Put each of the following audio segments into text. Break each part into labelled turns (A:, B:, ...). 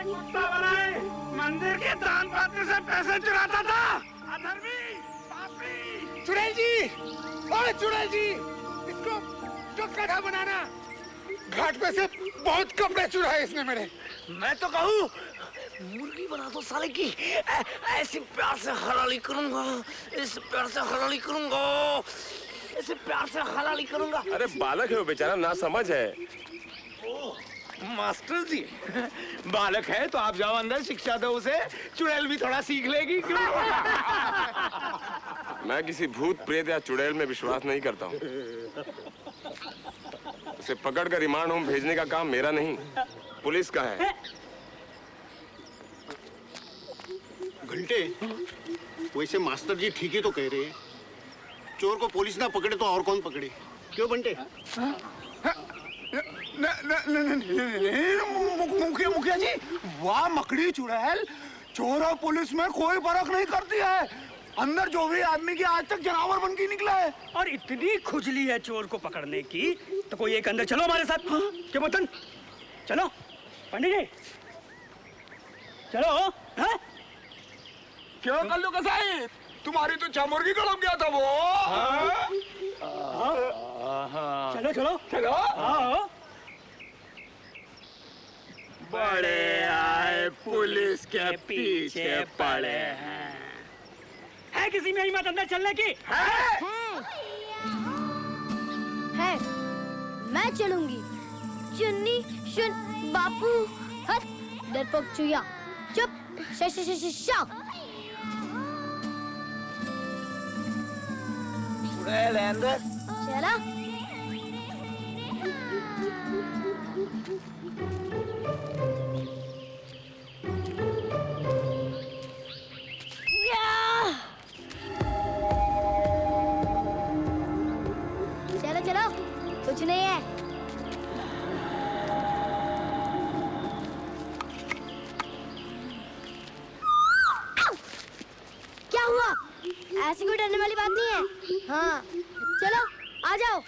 A: कुत्ता बनाए, मंदिर के दान पात्र से पैसे चुराता था। अधर्मी, पापी।
B: चुड़ैल जी, ओए चुड़ैल जी, इसको गधा बनाना। घाट पे से बहुत कपड़े चुराए इसने मेरे।
A: मैं तो कहूँ मुर्गी बना दो साले की। ऐसे प्यार से हलाली करूंगा, इस प्यार से हलाली करूंगा, ऐसे प्यार से हलाली करूंगा।
C: अरे बालक है वो बेचारा, ना समझ है।
A: मास्टर जी, बालक है तो आप जाओ अंदर, शिक्षा दो उसे, चुड़ैल भी थोड़ा सीख लेगी।
C: मैं किसी भूत प्रेत या चुड़ैल में विश्वास नहीं करता हूँ। उसे पकड़ कर रिमांड होम भेजने का काम मेरा नहीं, पुलिस का है।
D: घंटे, वैसे मास्टर जी ठीक ही तो कह रहे हैं। चोर को पुलिस ना पकड़े तो और कौन पकड़े? क्यों बंटे?
B: मुखिया जी, वाह मकड़ी चुड़ैल, चोर और पुलिस में कोई फर्क नहीं करती है। अंदर जो भी आदमी की आज तक जनावर बन के निकला है।
E: और इतनी खुजली है चोर को पकड़ने की तो कोई एक अंदर चलो हमारे साथ। क्या बोतन, चलो पंडित जी, चलो। हाँ?
B: क्यों कल्लू कसाई, तुम्हारी तो चामुर्गी गड़म गया था वो।
E: चलो चलो
B: चलो।
E: हाँ।
A: बड़े आए पुलिस के पीछे पड़े हैं।
E: है किसी में हिम्मत अंदर चलने की?
F: है, मैं चलूंगी। चुन्नी सुन बापू, हट डरपोक चुया, चुप।
A: चुड़ैल अंदर।
F: चला। चलो चलो, कुछ नहीं है। क्या हुआ? ऐसी कोई डरने वाली बात नहीं है। हाँ चलो आ जाओ।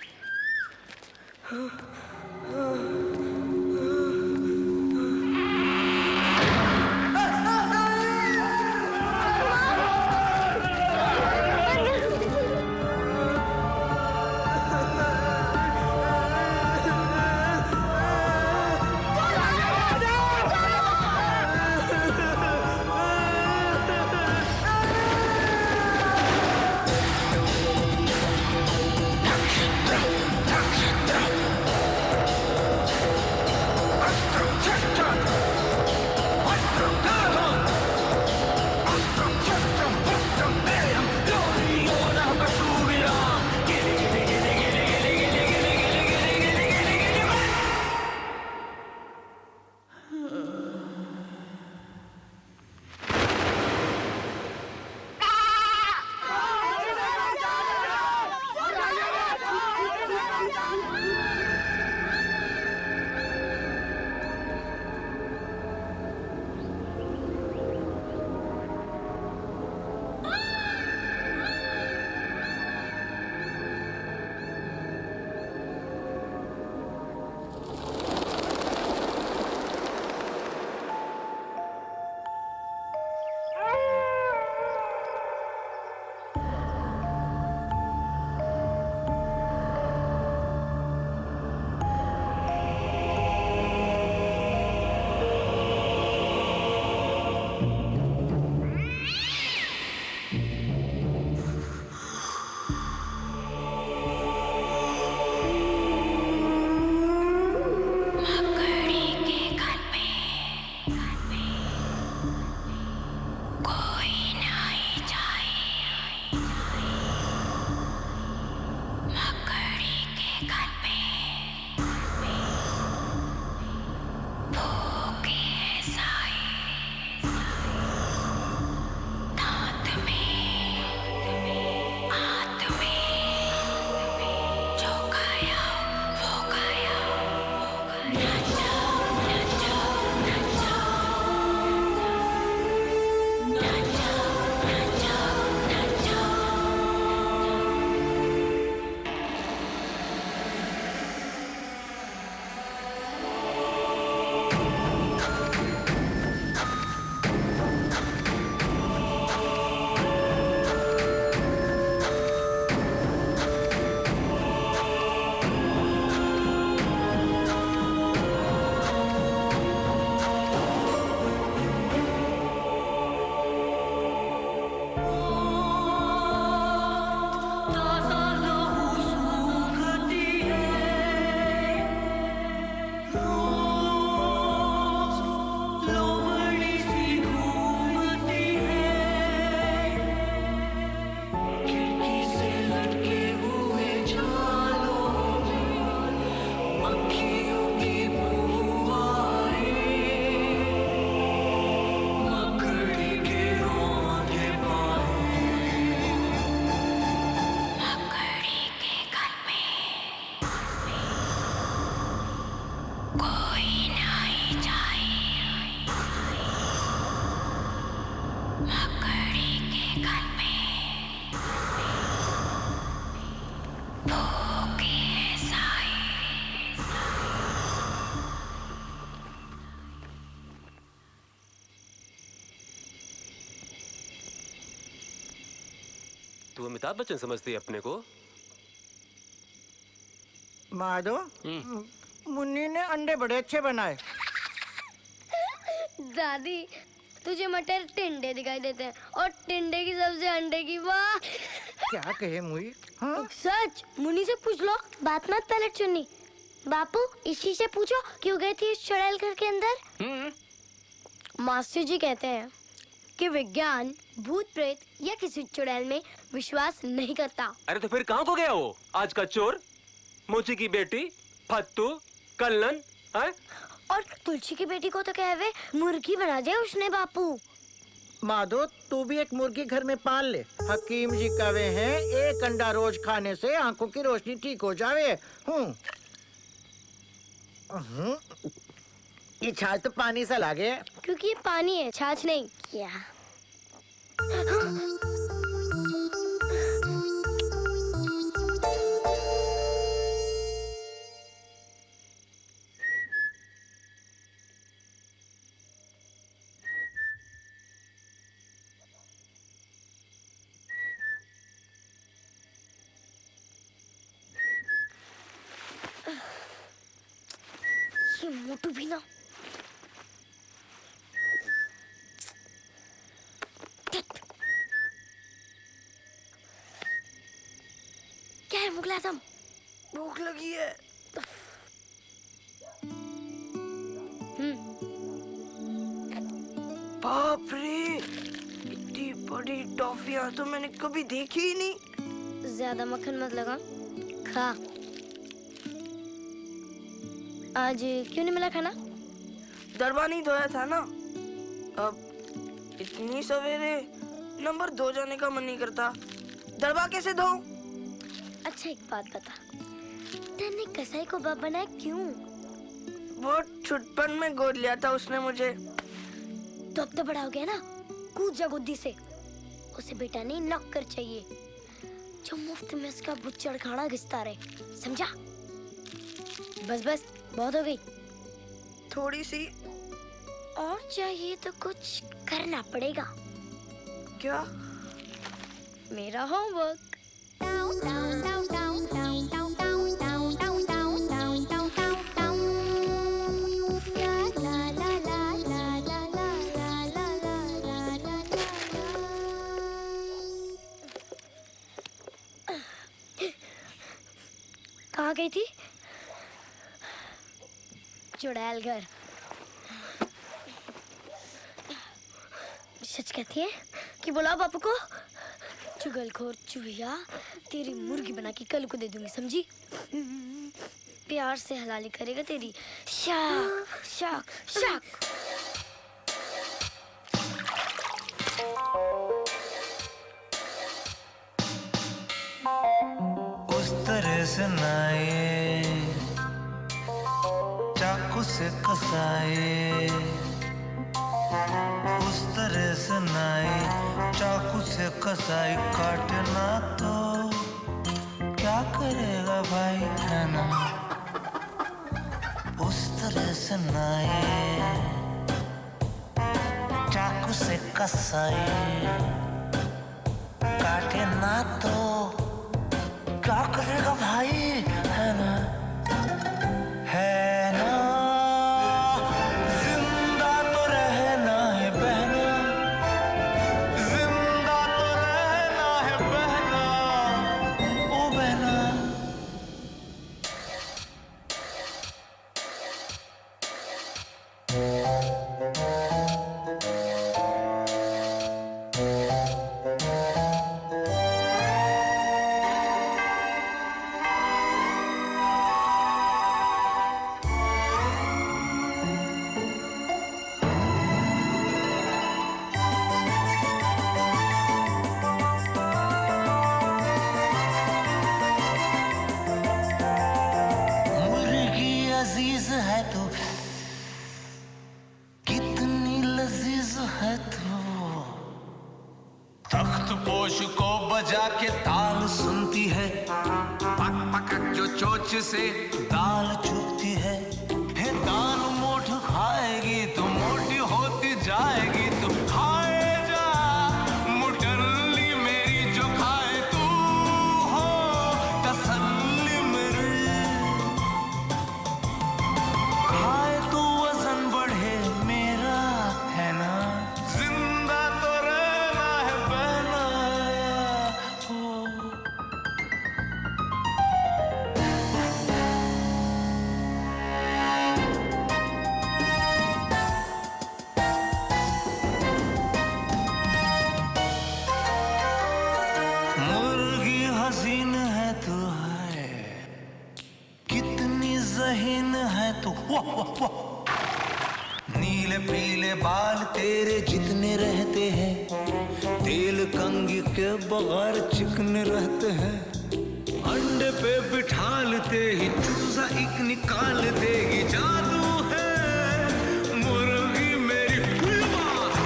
G: तू अमिताभ बच्चन समझती है अपने को?
H: माधो, मुन्नी ने अंडे बड़े अच्छे बनाए।
F: दादी, तुझे मटर टिंडे दिखाई देते हैं और टिंडे की सब्जी अंडे की। वाह!
H: क्या कहे मुई? हाँ?
F: सच, मुन्नी से पूछ लो। बात मत पलट चुन्नी। बापू, इसी से पूछो क्यों गई थी इस चुड़ैल घर के अंदर। मास्टर जी कहते हैं कि विज्ञान भूत प्रेत या किसी चुड़ैल में विश्वास नहीं करता।
G: अरे तो फिर कहाँ को गया वो आज का चोर? मोची की बेटी, फत्तू, कल्लन, है?
F: और तुलसी की बेटी को तो कहे हुए मुर्गी बना दिया उसने बापू।
H: माधो, तू भी एक मुर्गी घर में पाल ले। हकीम जी कहे हैं एक अंडा रोज खाने से आंखों की रोशनी ठीक हो जावे। ये छाछ तो पानी सा लागे।
F: क्योंकि ये पानी है, छाछ नहीं। क्या? ये मोटू भी ना। क्या है मुगल आजम?
A: भूख लगी है। बाप रे, इतनी बड़ी टॉफियां तो मैंने कभी देखी ही नहीं।
F: ज्यादा मक्खन मत लगा, खा। आज क्यों नहीं मिला खाना?
A: दरबा नहीं धोया था ना। अब इतनी सवेरे नंबर 2 जाने का मन नहीं करता। दरबा कैसे धो?
F: अच्छा एक बात बता, तेने कसाई को बाप बनाया क्यों?
A: बहुत छुटपन में गोद लिया था उसने मुझे।
F: तो अब तो बड़ा हो गया ना, कूद जा गुद्दी से। उसे बेटा नहीं नौकर चाहिए जो मुफ्त में उसका बुच्चड़ खाना घिसता रहे, समझा? बस बस, बहुत हो गई।
A: थोड़ी सी
F: और चाहिए तो कुछ करना पड़ेगा।
A: क्या?
F: मेरा होमवर्क। कहाँ गई थी? चुड़ैल घर। सच कहती है कि बुलाओ बापू को। चुगलखोर चूहिया, तेरी मुर्गी बना के कल को दे दूंगी, समझी? प्यार से हलाली करेगा तेरी। शाक शाक शाक।
I: उस तरह से नाए चाकू से कसाए, उस तरह से नाए चाकू से कसाई काटना तो क्या करेगा भाई, है ना? उस तरह से नाए चाकू से कसाई काटे ना तो क्या करेगा भाई, है ना? है ना? जिंदा तो रहना है बहना, जिंदा तो रहना है बहना, ओ बहना। अजीज है तू, कितनी लजीज है तू। तख्त पोश को बजा के ताल सुनती है, पक पक जो चोच से दाल चुभती है। हे दाल मोठ खाएगी तो मोटी होती जाएगी, तो खाए जा मुटल्ली मेरी जो खाए तो पीले पीले बाल तेरे जितने रहते हैं, तेल कंघी के बगैर चिकने रहते हैं। अंडे पे बिठालते ही चूजा एक निकाल देगी, जादू है मुर्गी मेरी,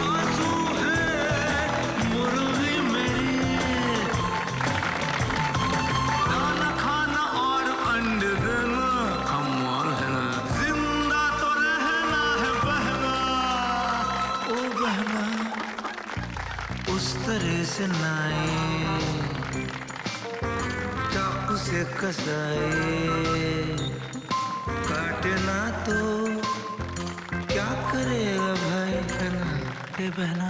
I: आंसू है मुर्गी मेरी। दाना खाना और अंडे देना, कमाल है ना, जिंदा तो रहना है बहना, ओ बहना उस तरह से नाए चाकू से कसाए, काटे ना तो क्या करेगा भाई, है ना हे बहना।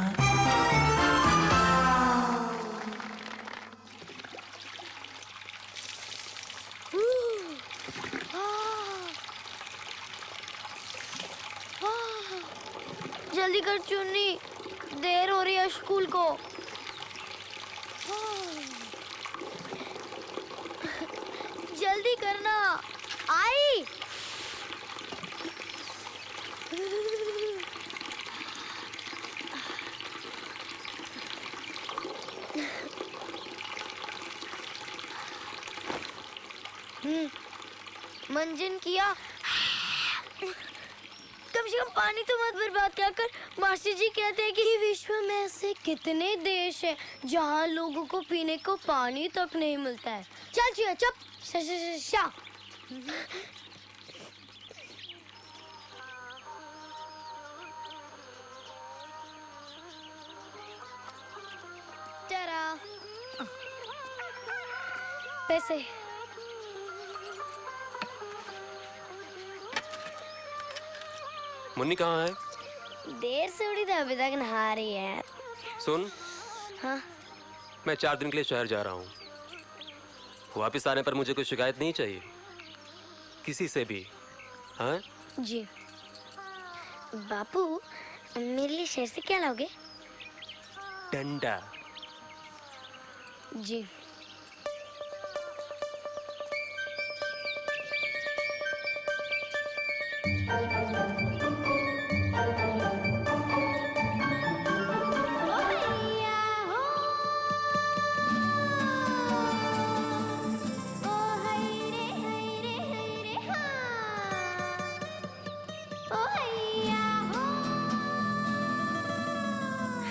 F: जल्दी कर चुन्नी, देर हो रही है स्कूल को। जल्दी करना, आई। मंजन किया, कम से कम पानी तो मत बर्बाद क्या कर। मास्टर जी कहते हैं कि विश्व में ऐसे कितने देश हैं जहाँ लोगों को पीने को पानी तक नहीं मिलता है। चल चिया चुप, शा। तेरा पैसे
G: मुन्नी कहाँ है?
F: देर से उड़ी तो अभी तक नहा रही है।
G: सुन,
F: हाँ?
G: मैं 4 दिन के लिए शहर जा रहा हूँ। वापस आने पर मुझे कोई शिकायत नहीं चाहिए किसी से भी, हाँ?
F: जी। बापू, मेरे लिए शहर से क्या लाओगे?
G: डंडा।
F: जी।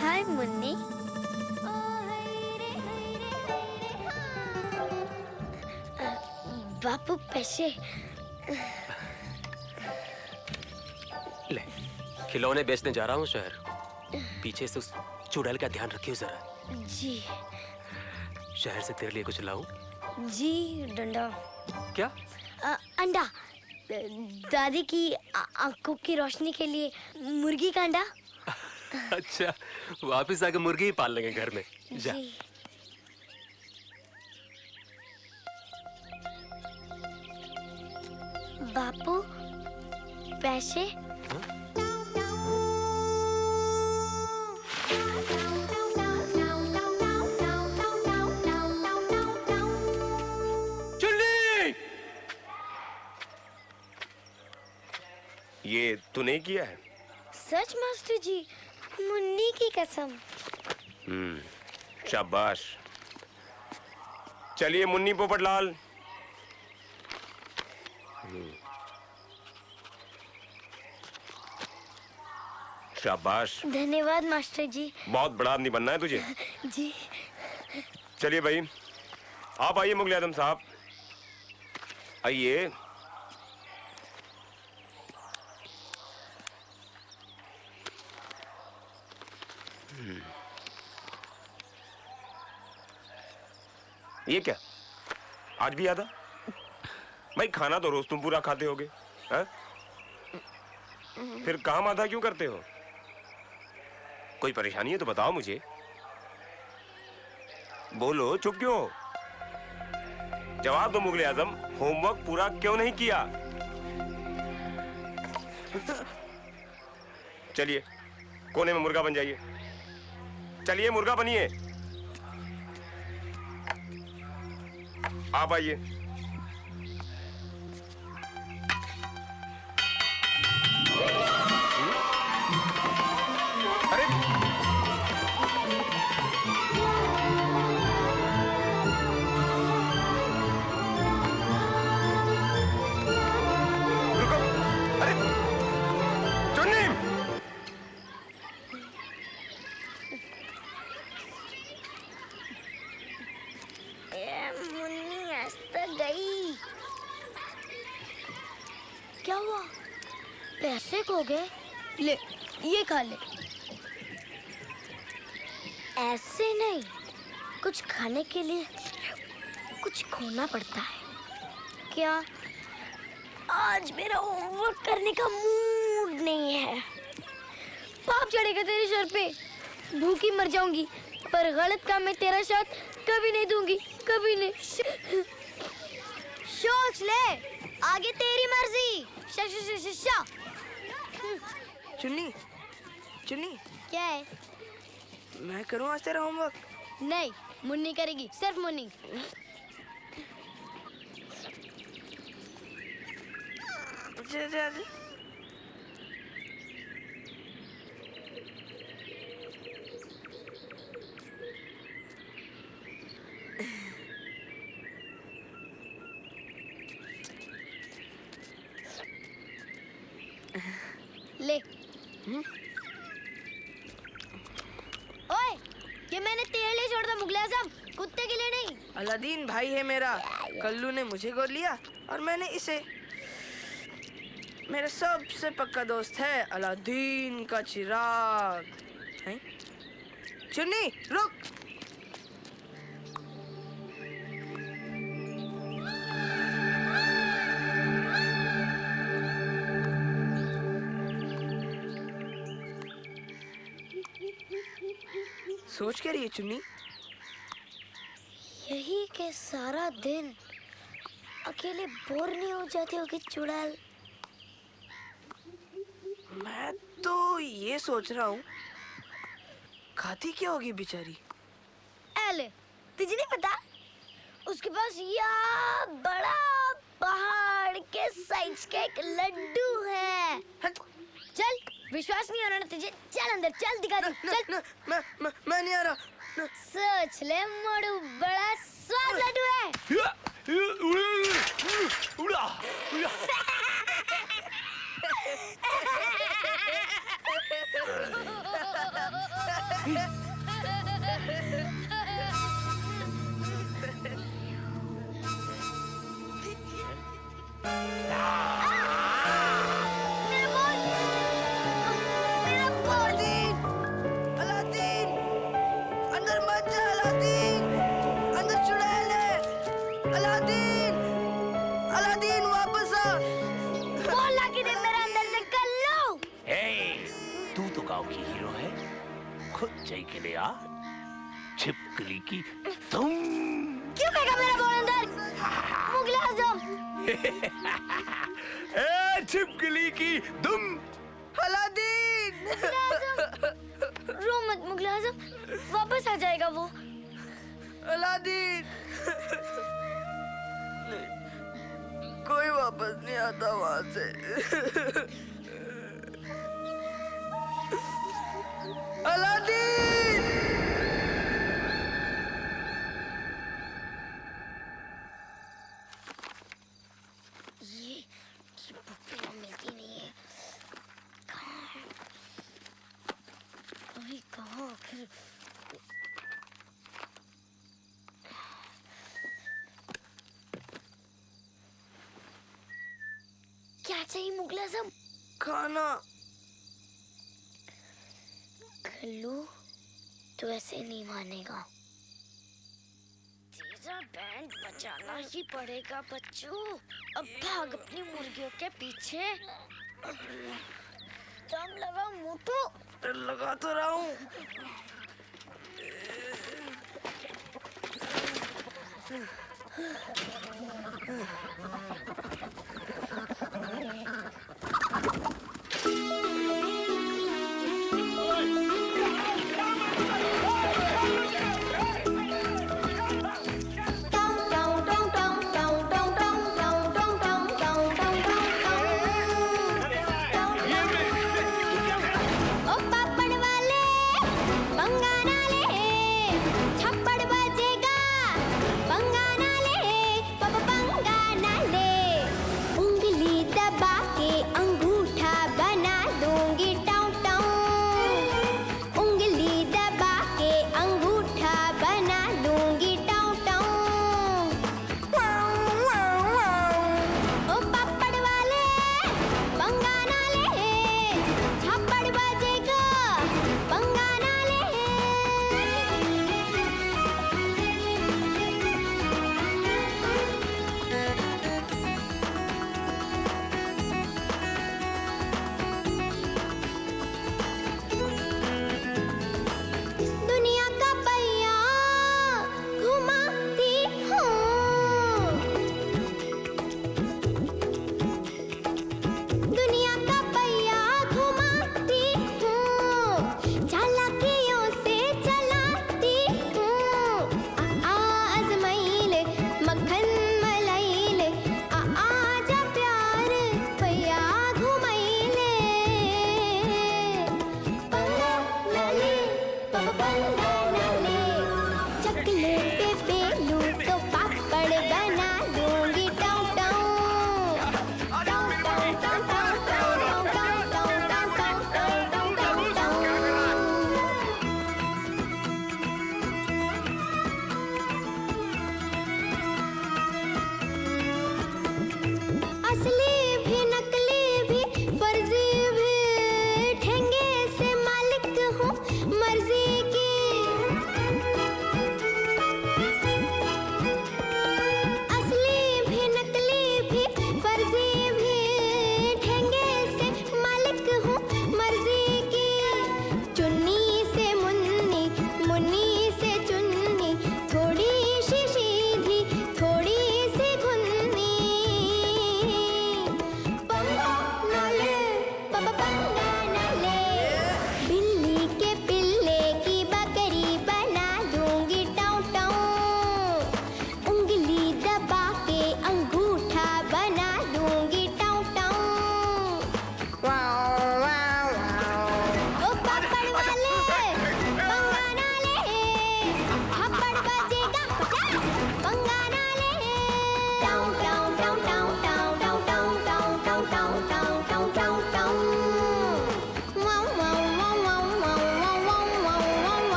F: हाय मुन्नी। बापू पैसे।
G: ले, खिलौने बेचने जा रहा हूँ शहर। पीछे से उस चुड़ैल का ध्यान रखियो जरा।
F: जी।
G: शहर से तेरे लिए कुछ लाऊं?
F: जी, डंडा।
G: क्या?
F: अंडा। दादी की आंखों की रोशनी के लिए मुर्गी का अंडा।
G: अच्छा, वापस आके मुर्गी ही पाल लेंगे घर में। जा।
F: जी। बापू, पैसे?
C: ये तूने किया है?
F: सच मास्टर जी, मुन्नी की कसम।
C: शाबाश। चलिए मुन्नी पोपटलाल। शाबाश।
F: धन्यवाद मास्टर जी।
C: बहुत बड़ा आदमी बनना है तुझे।
F: जी।
C: चलिए भाई, आप आइए मुगल आजम साहब, आइए। ये क्या, आज भी याद आ? भाई खाना तो रोज तुम पूरा खाते होगे, हैं? फिर काम आधा क्यों करते हो? कोई परेशानी है तो बताओ मुझे। बोलो, चुप क्यों हो? जवाब दो मुगल आजम, होमवर्क पूरा क्यों नहीं किया? चलिए कोने में मुर्गा बन जाइए। चलिए मुर्गा बनिए। आप आइए।
F: ऐसे खोगे? ले, ये खा ले। ऐसे नहीं, कुछ खाने के लिए कुछ खोना पड़ता है। क्या आज मेरा होमवर्क करने का मूड नहीं है? पाप चढ़ेगा तेरे सर पे, भूखी मर जाऊंगी, पर गलत काम में तेरा साथ कभी नहीं दूंगी, कभी नहीं। सोच ले, आगे तेरी मर्जी।
J: चुन्नी, चुन्नी,
F: क्या है?
J: मैं करूँ आज तेरा होमवर्क?
F: नहीं, मुन्नी करेगी, सिर्फ मुन्नी।
J: जा, जा, जा।
F: ले। ओए, ये मैंने तेरे लिए छोड़ा था मुगले आज़म, कुत्ते के लिए नहीं।
J: अलादीन भाई है मेरा। कल्लू ने मुझे गोद लिया और मैंने इसे। मेरा सबसे पक्का दोस्त है अलादीन का चिराग। हैं? चुन्नी रुक। सोच क्या रही है चुन्नी?
F: यही के सारा दिन अकेले बोर नहीं हो जाती होगी चुड़ैल?
J: मैं तो ये सोच रहा हूँ, खाती क्या होगी बेचारी?
F: एले, तुझे नहीं पता? उसके पास यह बड़ा पहाड़ के साइज का एक लड्डू है। चल, विश्वास नहीं हो रहा ना तुझे? चल अंदर, चल दिखा दे, चल।
J: मैं नहीं आ रहा।
F: सोच ले मोड़ू, बड़ा स्वाद लड्डू है।
J: अलादीन, अंदर मत जा अलादीन, अंदर चुड़ैल है। अलादीन, अलादीन वापस आ।
F: बोला कि मेरा अंदर से कर लो।
A: तू तो गांव की हीरो है, खुद जाई के ले आ। छिपकली की तुम
F: क्यों फेंका मेरा बॉल अंदर? मुगले आज़म।
C: छिपकली की दुम।
J: अलादीन,
F: रो मत मुगले आज़म, वापस आ जाएगा वो।
J: अलादीन, कोई वापस नहीं आता वहां से। अलादीन,
F: ये बुक मिलती नहीं है। कहाँ आखिर? क्या चाहिए मुगले आज़म?
J: खाना।
F: कल्लू, तू ऐसे नहीं मानेगा। तेरा बैंड बजाना ही पड़ेगा बच्चों। अब भाग अपनी मुर्गियों के पीछे। दम लगा मोटू।
J: लगा तो रहा हूँ।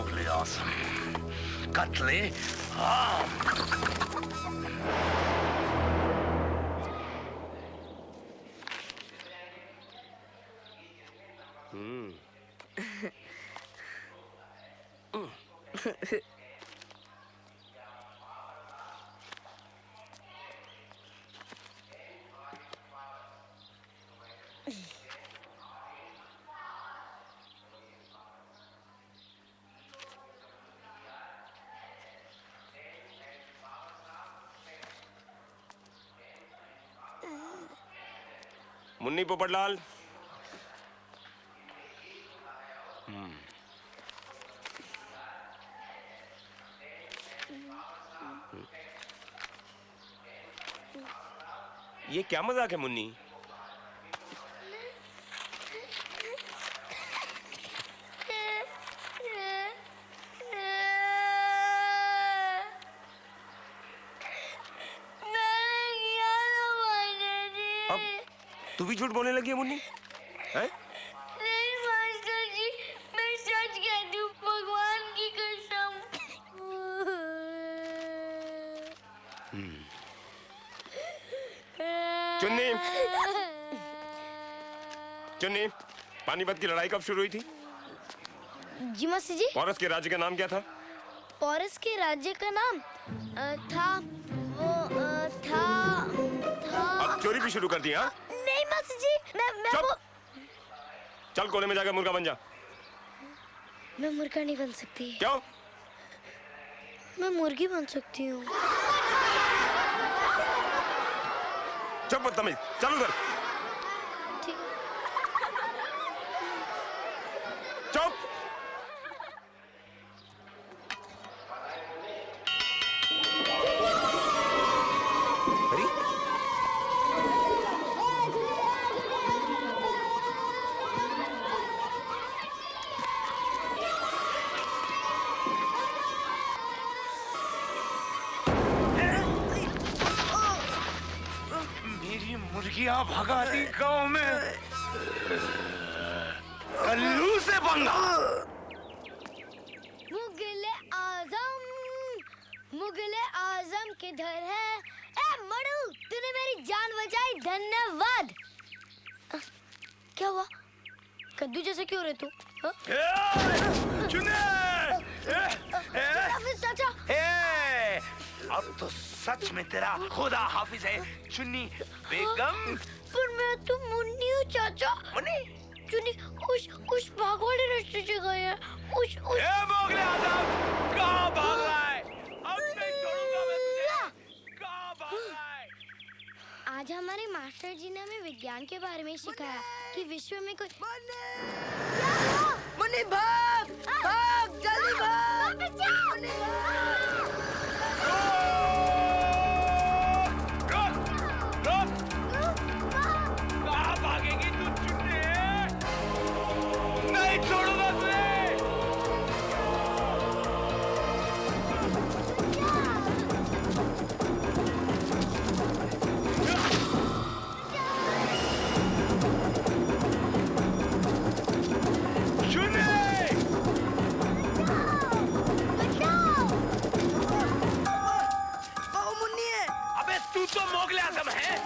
A: मुगले आजम, कत्ले आम।
C: मुन्नी पोपटलाल। ये क्या मजाक है मुन्नी? अब तू भी झूठ बोलने लगी है मुन्नी? हैं?
F: नहीं मास्टर जी, मैं सच कहती हूँ, भगवान की कसम।
C: चुन्नी, चुन्नी, पानीपत की लड़ाई कब शुरू हुई थी?
F: जी मास्टर जी।
C: पोरस के राज्य का नाम क्या था?
F: पोरस के राज्य का नाम था
C: अब चोरी भी शुरू कर दी? हाँ?
F: नहीं मास्टर जी, मैं
C: चुप! चल कोने में जाकर मुर्गा बन जा।
F: मैं मुर्गा नहीं बन सकती।
C: क्यों?
F: मैं मुर्गी बन सकती हूँ।
C: चुप बदतमीज, चल उधर।
F: ठीक।
C: चुप! अरे
A: मेरी मुर्गियां भगा दी गांव में। कल्लू से पंगा।
F: मुगले आजम किधर है? ए मड़ू, तूने मेरी जान बचाई, धन्यवाद। क्या हुआ? कद्दू जैसे क्यों रहे तू?
A: चुने!
F: चाचा।
A: अब तो सच में तेरा खुदा हाफिज है चुन्नी बेगम।
F: पर मैं तो मुन्नी हूँ चाचा।
A: मुन्नी?
F: चुन्नी उस भाग वाले रास्ते से गए हैं।
A: मुगले आजम, कहाँ भाग रहा है? अब नहीं छोड़ूंगा मैं तुझे। कहाँ भाग रहा है?
F: आज हमारे मास्टर जी ने हमें विज्ञान के बारे में सिखाया कि विश्व में कोई
J: मुन्नी भाग, भाग, जल्दी भाग। मुन्नी
A: कहाँ भागेगी तू चुन्नी? नहीं छोड़ूंगा तुझे। तू तो मोगले आजम है?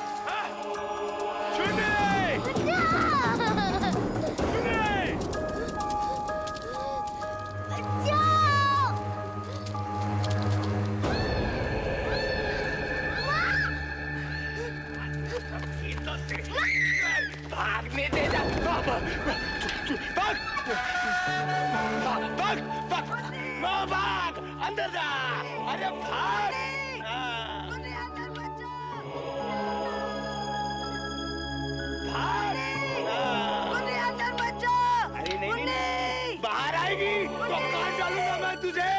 A: भागने दे जा। भाग भाग भाग भाग, अंदर जा। अरे भाग। बाहर आएगी तो काट डालूंगा मैं तुझे।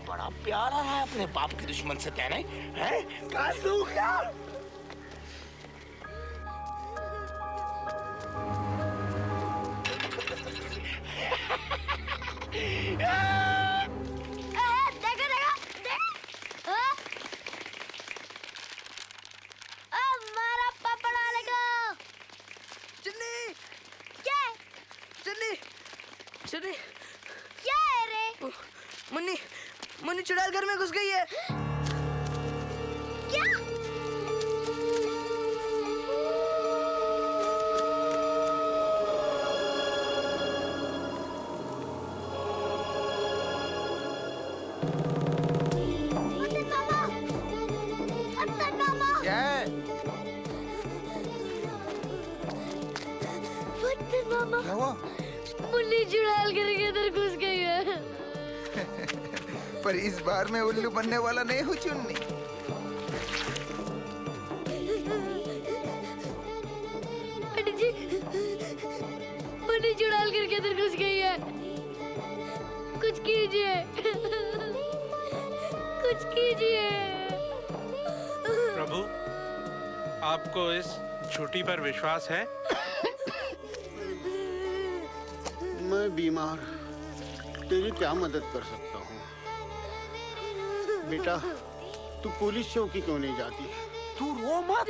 A: बड़ा प्यार आ रहा है अपने बाप के दुश्मन से कहने हैं? काट दूं क्या?
J: मुन्नी
F: क्या है रे?
J: मुन्नी मुन्नी चुड़ैल घर में घुस गई है।
F: क्या? मामा
B: क्या हुआ?
F: मुन्नी चुड़ैल घर के अंदर घुस गई है।
B: पर इस बार मैं उल्लू बनने वाला नहीं हूँ चुन्नी।
F: पंडित जी, मुन्नी चुड़ैल घर के अंदर घुस गई है। कुछ कीजिए, कुछ कीजिए।
K: प्रभु, आपको इस झूठी पर विश्वास है?
D: मैं बीमार, तेरी क्या मदद कर सकता हूँ? बेटा, तू पुलिस चौकी क्यों नहीं जाती?
B: तू रो मत,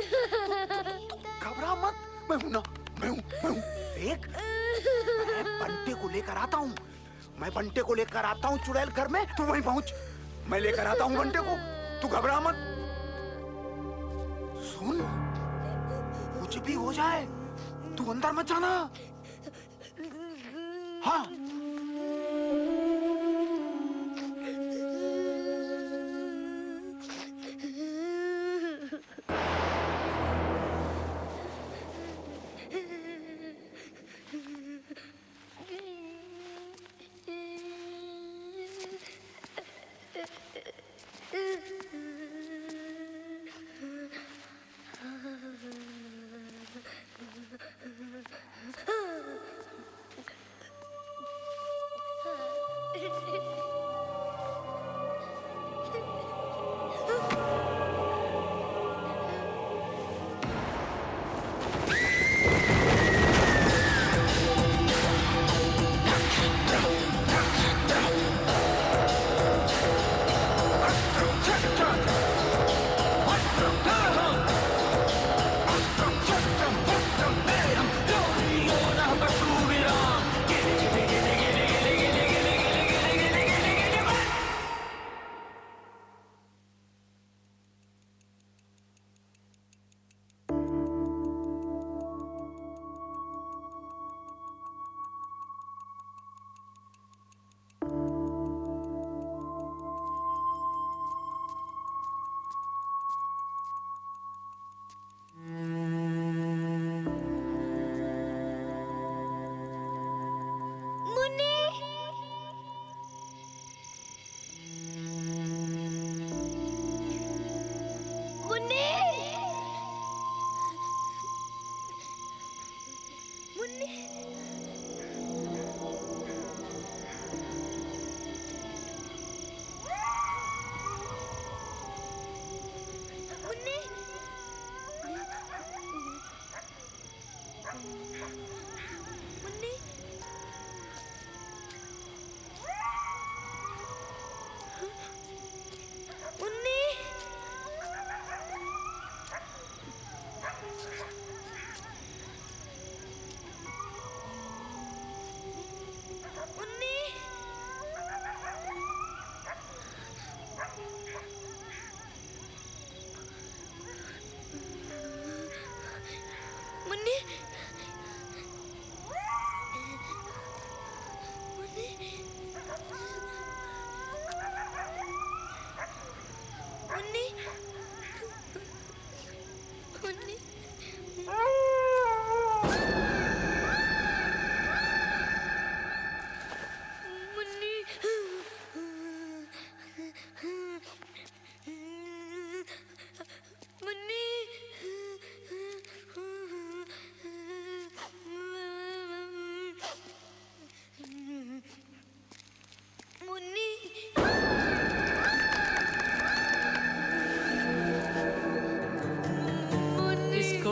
B: घबरा मत। मैं हूं ना, मैं हूं। देख, मैं बंटे को लेकर आता हूँ। मैं बंटे को लेकर आता हूँ चुड़ैल घर में, तू वहीं पहुंच। मैं लेकर आता हूँ बंटे को, तू घबरा मत। सुन, कुछ भी हो जाए, तू अंदर मत जाना। हाँ।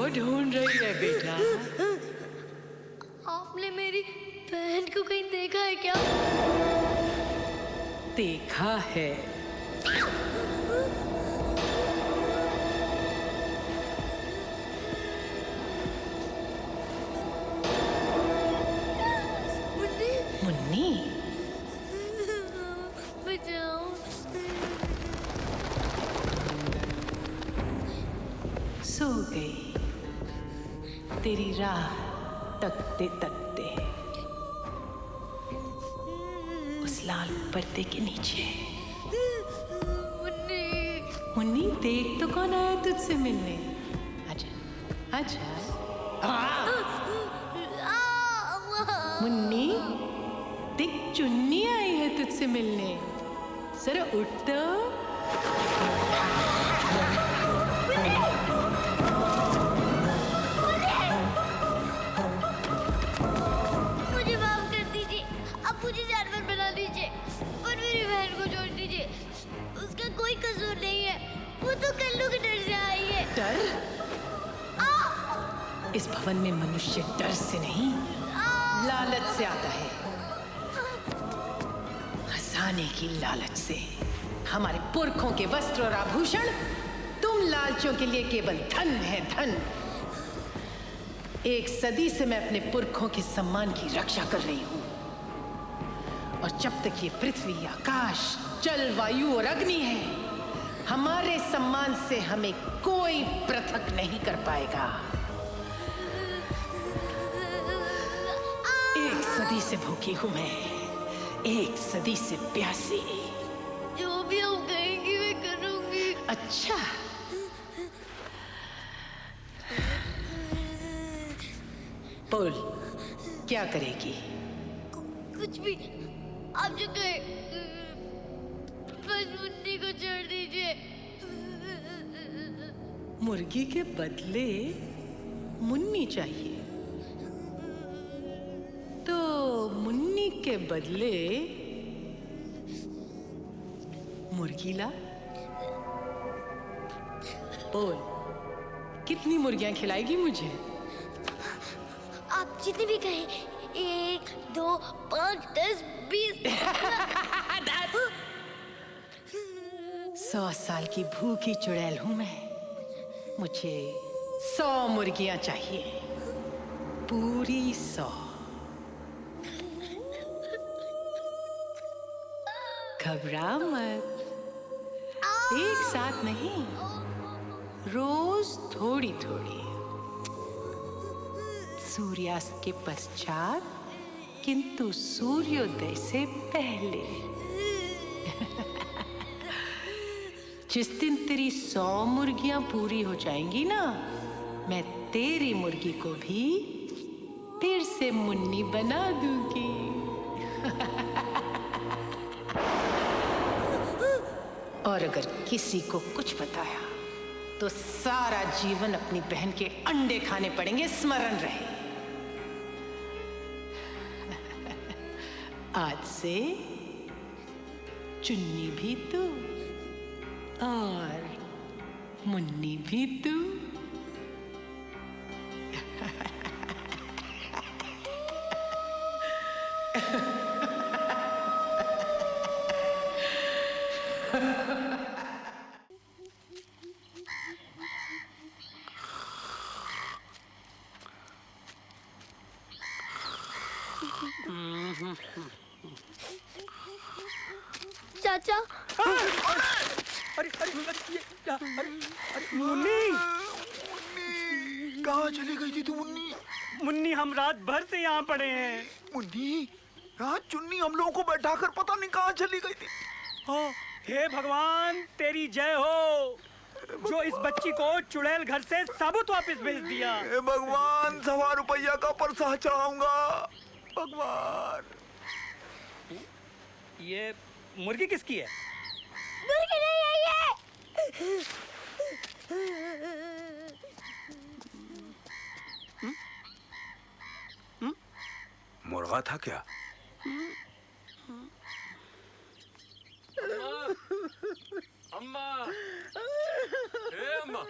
L: ढूंढ रही है बेटा?
F: आपने मेरी बहन को कहीं देखा है क्या?
L: देखा है। मुन्नी, सो गई तेरी राह तकते तकते उस लाल पर्दे के नीचे। मुन्नी देख तो कौन आया तुझसे मिलने। आजा आजा। मुन्नी देख चुन्नी आई है तुझसे मिलने, जरा उठ तो।
F: मुझे माफ कर दीजिए, अब मुझे जानवर बना दीजिए और मेरी बहन को छोड़ दीजिए। उसका कोई कसूर नहीं है, वो तो कल्लू के डर से आई है।
L: डर? इस भवन में मनुष्य डर से नहीं लालच से आता है। हंसाने की लालच से। हमारे पुरखों के वस्त्र और आभूषण तुम लालचों के लिए केवल धन है, धन। 1 सदी से मैं अपने पुरखों के सम्मान की रक्षा कर रही हूं, और जब तक ये पृथ्वी, आकाश, जल, वायु और अग्नि है, हमारे सम्मान से हमें कोई पृथक नहीं कर पाएगा। 1 सदी से भूखी हूं मैं, 1 सदी से प्यासी।
F: जो भी हम कहेंगी मैं करूंगी।
L: अच्छा, बोल क्या करेगी?
F: कुछ भी, आप जो कहे। बस मुन्नी को छोड़ दीजिए।
L: मुर्गी के बदले मुन्नी चाहिए, तो मुन्नी के बदले मुर्गी ला। बोल कितनी मुर्गियां खिलाएगी मुझे?
F: आप जितने भी कहें, 1, 2, 5, 10, 20।
L: 100 साल की भूखी चुड़ैल हूं मैं, मुझे 100 मुर्गियां चाहिए, पूरी 100। घबरा मत, एक साथ नहीं, रोज थोड़ी थोड़ी। सूर्यास्त के पश्चात, किंतु सूर्योदय से पहले। जिस दिन तेरी 100 मुर्गियां पूरी हो जाएंगी ना, मैं तेरी मुर्गी को भी फिर से मुन्नी बना दूंगी। और अगर किसी को कुछ बताया तो सारा जीवन अपनी बहन के अंडे खाने पड़ेंगे, स्मरण रहे। आज से चुन्नी भी तू और मुन्नी भी तू।
F: चाचा,
E: अरे मुन्नी,
B: कहाँ चली गई थी तू मुन्नी?
E: मुन्नी हम रात भर से यहाँ पड़े हैं।
B: मुन्नी, रात चुन्नी हम लोगों को बैठाकर पता नहीं कहाँ चली गई थी।
E: हो, हे भगवान तेरी जय हो, जो इस बच्ची को चुड़ैल घर से साबुत वापस भेज दिया।
B: हे भगवान, 100 रुपया का परसा चढ़ाऊंगा भगवान।
E: ये मुर्गी किसकी है?
F: मुर्गी नहीं है ये।
B: मुर्गा था क्या?
G: अम्मा, हे अम्मा,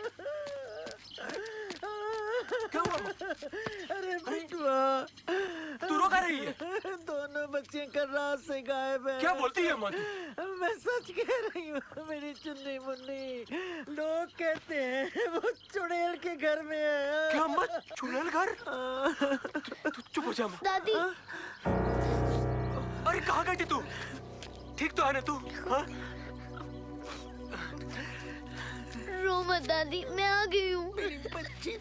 H: क्या हुआ? अरे बिटुआ,
G: तू रो क्या रही है?
H: दोनों बच्चे कल रात से गायब है।
G: क्या बोलती है अम्मा तू?
H: मैं सच कह रही हूँ, मेरी चुन्नी मुन्नी। लोग कहते हैं वो चुड़ैल के घर में है।
G: क्या अम्मा, चुड़ैल घर? तू चुप हो जा अम्मा।
F: दादी,
G: अरे कहाँ गई थी तू? ठीक तो है ना तू? हाँ?
F: रो मत। मत दादी, मैं आ गई हूँ।
H: मेरी बच्ची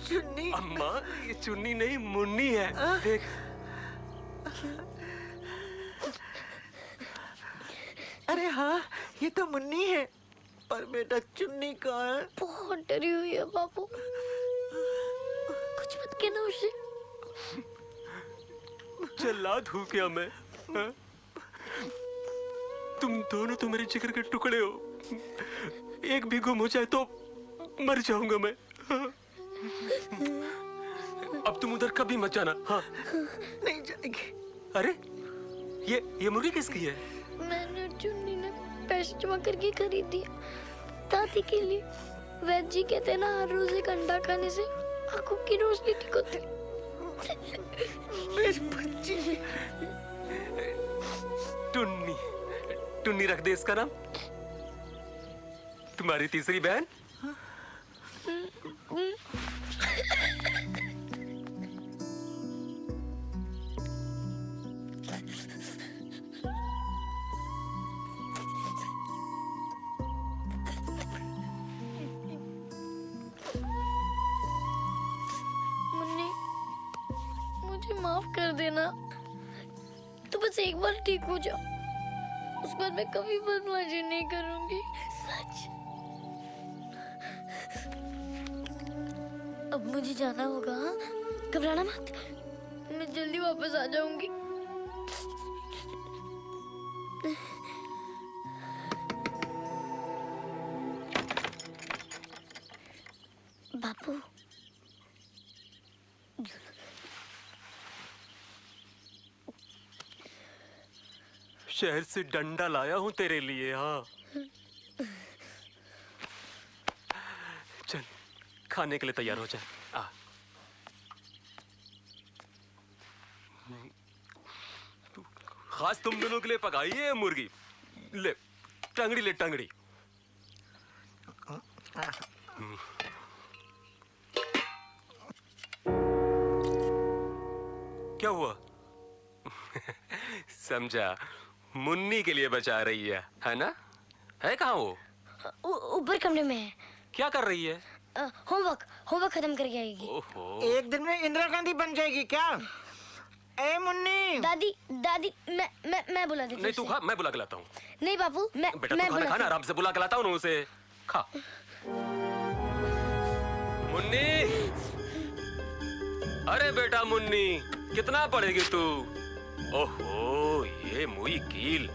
H: चुन्नी।
G: अम्मा, ये चुन्नी नहीं मुन्नी है। देख।
H: अरे हाँ, ये तो मुन्नी है, पर बेटा चुन्नी कहाँ है?
F: बहुत डरी हुई है बापू, कुछ मत कहना उसे।
G: जल्लाद हूँ क्या मैं? हाँ? तुम दोनों तो मेरे जिगर के टुकड़े हो, एक भी गुम हो जाए तो मर जाऊंगा मैं। हाँ? अब तुम उधर कभी मत जाना। हाँ?
H: नहीं जाएगी।
G: अरे ये मुर्गी किसकी है?
F: मैंने और चुन्नी ने पैसे जमा करके खरीदी है दादी के लिए। वैद्य जी कहते हैं ना, हर रोज एक अंडा खाने से आंखों की रोशनी ठीक होती है।
H: मेरी बच्ची।
G: टुन्नी, टुन्नी रख दे इसका नाम। तुम्हारी तीसरी बहन?
F: मुन्नी, मुझे माफ कर देना। तो बस एक बार ठीक हो जाओ, उसके बाद मैं कभी बदमाशी नहीं करूंगी, सच। अब मुझे जाना होगा, हाँ? घबराना मत, मैं जल्दी वापस आ जाऊंगी। बापू,
G: शहर से डंडा लाया हूँ तेरे लिए। हाँ, चल खाने के लिए तैयार हो जाए। आ खास तुम दोनों के लिए पकाई है मुर्गी। ले टंगड़ी, ले टंगड़ी। क्या हुआ? समझा, मुन्नी के लिए बचा रही है ना? है कहाँ वो?
F: ऊपर कमरे में है।
G: क्या कर रही है?
F: होमवर्क खत्म करके आएगी।
G: ओहो।
H: एक दिन में इंदिरा गांधी बन जाएगी क्या? ए मुन्नी।
F: दादी मैं बुला देती हूँ।
G: नहीं तू खा, मैं बुला के लाता हूँ।
F: नहीं बापू, मैं
G: बेटा तू खाना खाना, आराम से बुला के लाता हूँ ना उसे। खा। मुन्नी, अरे बेटा मुन्नी, कितना पढ़ेगी तू? ओहो, ये मुई कील।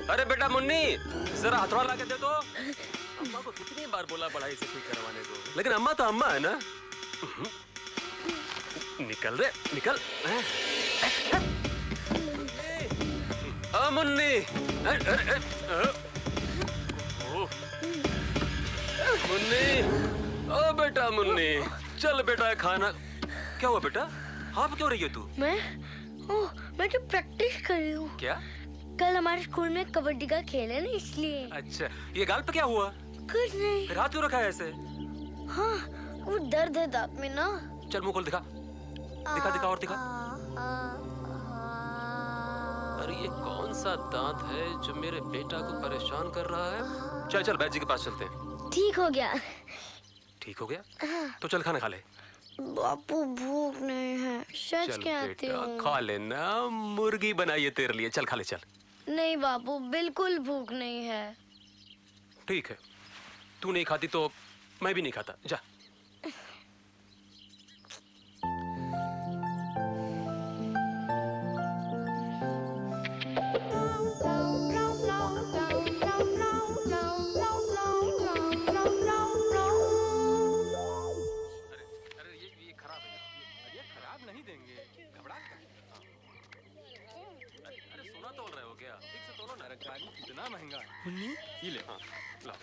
G: अरे बेटा मुन्नी, जरा हथौड़ा ला के दे दो। अम्मा को कितनी बार बोला पढ़ाई से ठीक करवाने को, लेकिन अम्मा तो अम्मा है ना। निकल रे, निकल। मुन्नी, मुन्नी, ओ बेटा मुन्नी, चल बेटा खाना। क्या हुआ बेटा? हाँ क्यों रही है तू?
F: मैं तो प्रैक्टिस कर रही हूँ।
G: क्या?
F: कल हमारे स्कूल में कबड्डी का खेल है ना, इसलिए।
G: अच्छा, ये गाल पे क्या हुआ?
F: कुछ नहीं।
G: फिर हाथ क्यों रखा है ऐसे?
F: हाँ, वो दर्द है दांत में ना।
G: चल मुंह खोल, दिखा दिखा दिखा और दिखा। अरे ये कौन सा दांत है जो मेरे बेटा को परेशान कर रहा है? चल चल बैद जी के पास चलते हैं।
F: ठीक हो गया।
G: ठीक हो गया? तो चल खाना खा ले।
F: बापू भूख नहीं है, सच कहती हूँ।
G: खा लेना, मुर्गी बनाई है तेरे लिए। चल खा ले, चल।
F: नहीं बापू, बिल्कुल भूख नहीं है।
G: ठीक है, तू नहीं खाती तो मैं भी नहीं खाता। जा।
J: कितना महंगा है? मुन्नी,
G: ये ले। हाँ, ला।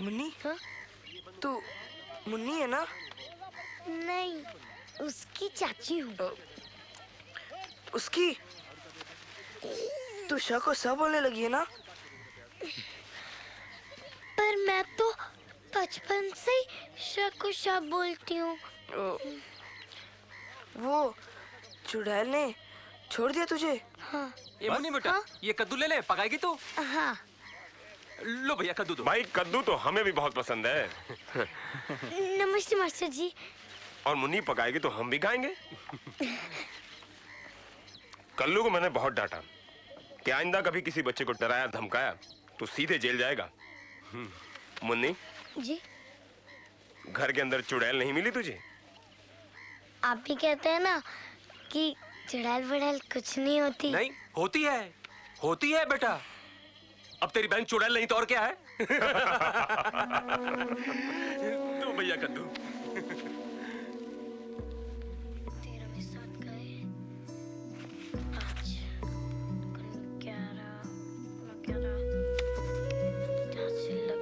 J: मुन्नी,
F: हाँ?
J: तू मुन्नी है ना?
F: नहीं, उसकी चाची हूँ।
J: उसकी? तू शक को सब बोलने लगी है ना?
F: पर मैं तो बचपन से ही शक को शब बोलती हूँ।
J: वो चुड़ैल ने छोड़ दिया तुझे?
F: हाँ।
G: ये मुन्नी बेटा, ये कद्दू ले ले, पकाएगी तू?
F: हाँ।
G: लो भैया कद्दू दो।
C: भाई कद्दू तो हमें भी बहुत पसंद है।
F: नमस्ते मास्टर जी।
C: और मुन्नी पकाएगी तो हम भी खाएंगे। कल्लू को मैंने बहुत डांटा कि आइंदा कभी किसी बच्चे को डराया धमकाया तो सीधे जेल जाएगा। मुन्नी
F: जी
C: घर के अंदर चुड़ैल नहीं मिली तुझे?
F: आप भी कहते हैं ना कि चुड़ैल बुड़ैल कुछ नहीं होती।
G: नहीं होती है बेटा। अब तेरी बैंक चुड़ैल नहीं तो और क्या है? तो भैया कद्दू।
F: 13 में 7 गए, 5 11 10 से लग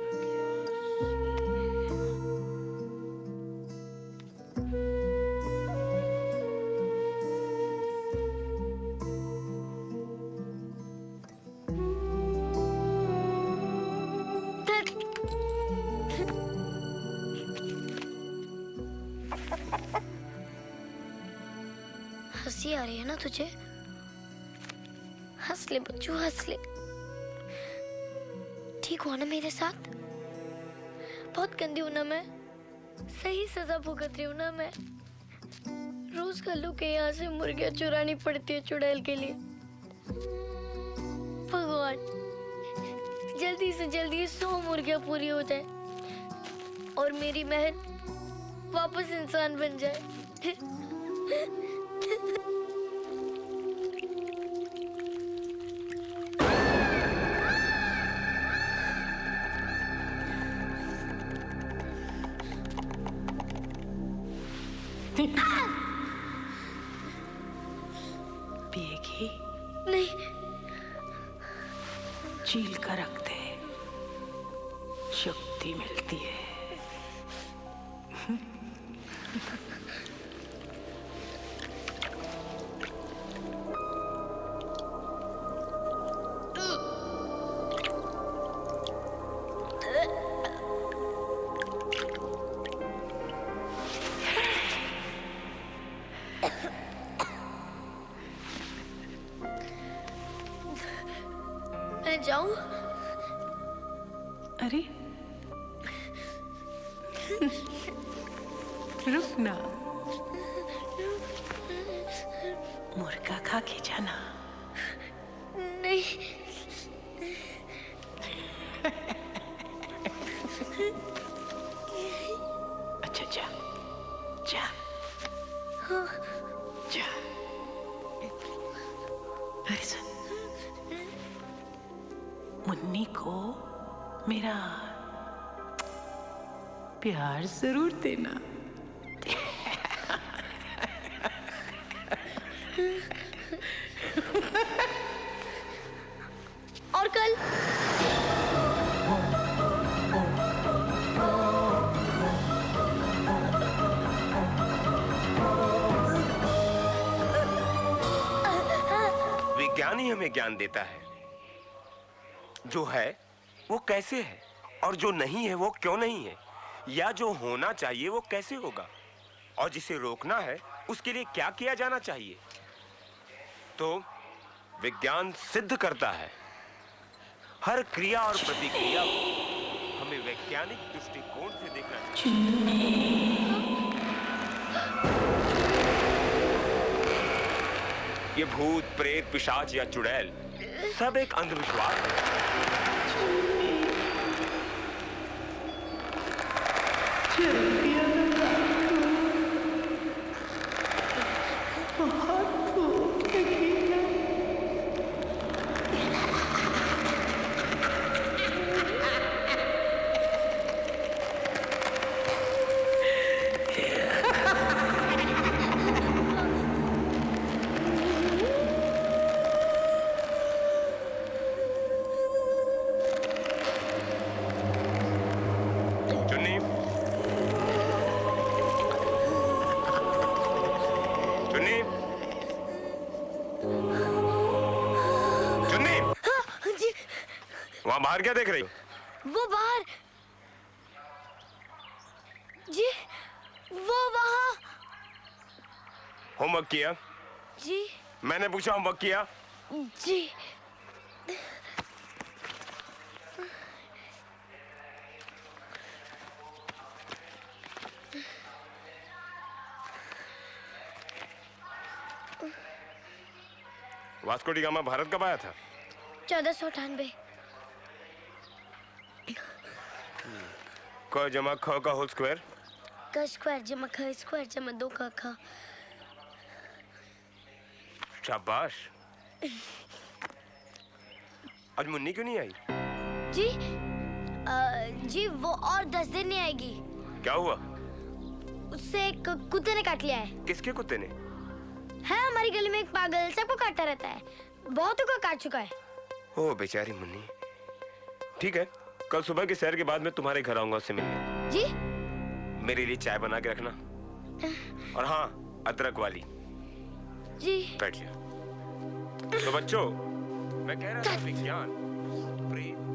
F: हंसी आ रही है ना तुझे? हंस ले बच्चू, हंस ले। ठीक हुआ ना मेरे साथ? बहुत गंदी हूं ना मैं? सही सजा भुगत रही हूँ ना मैं? रोज कल्लू के यहाँ से मुर्गियां चुरानी पड़ती है चुड़ैल के लिए। भगवान जल्दी से जल्दी 100 मुर्गियां पूरी हो जाए और मेरी बहन वापस इंसान बन जाए।
L: पिएगी?
F: नहीं।
L: चील कर रख दे, शक्ति मिलती है।
F: मैं जाऊं?
L: अरे रुक ना, मुर्गा खा के जाना।
F: नहीं।
L: अच्छा जा जा जा। अरे सुन, मुन्नी को मेरा प्यार जरूर देना।
F: और कल
C: विज्ञान ही हमें ज्ञान देता है। जो है वो कैसे है और जो नहीं है वो क्यों नहीं है, या जो होना चाहिए वो कैसे होगा, और जिसे रोकना है उसके लिए क्या किया जाना चाहिए। तो विज्ञान सिद्ध करता है हर क्रिया और प्रतिक्रिया को हमें वैज्ञानिक दृष्टिकोण से देखना चाहिए। ये भूत प्रेत पिशाच या चुड़ैल सब एक अंधविश्वास है।
L: बहुत भूख लगी है।
C: चुन्नी, चुन्नी, चुन्नी,
F: जी
C: वहां बाहर क्या देख रही हो?
F: वो बाहर जी, वो वहाँ
C: होमवर्क किया?
F: जी
C: मैंने पूछा होमवर्क किया?
F: जी।
C: वास्को डी गामा भारत कब आया था?
F: 1498।
C: क जमा ख का होल स्क्वायर।
F: क स्क्वायर जमा ख स्क्वायर जमा 2 क ख।
C: शाबाश। आज मुन्नी क्यों नहीं आई?
F: जी जी वो और 10 दिन नहीं आएगी।
C: क्या हुआ?
F: उससे एक कुत्ते ने काट लिया है।
C: किसके कुत्ते ने?
F: है हमारी गली में एक पागल, सबको काटता रहता है, बहुतों को काट चुका है।
C: ओ बेचारी मुन्नी। ठीक है, कल सुबह की सैर के बाद मैं तुम्हारे घर आऊंगा उससे मिलने।
F: जी?
C: मेरे लिए चाय बना के रखना, और हाँ अदरक वाली।
F: जी।
C: बैठ लिया। तो बच्चों, मैं कह रहा था विज्ञान, प्रेम।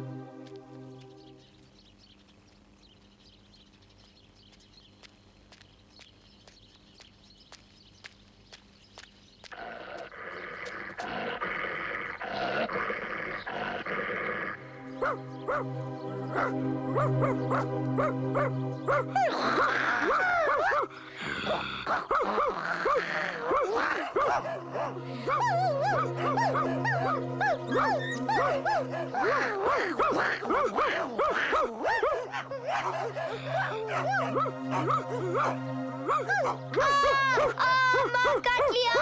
F: काट लिया,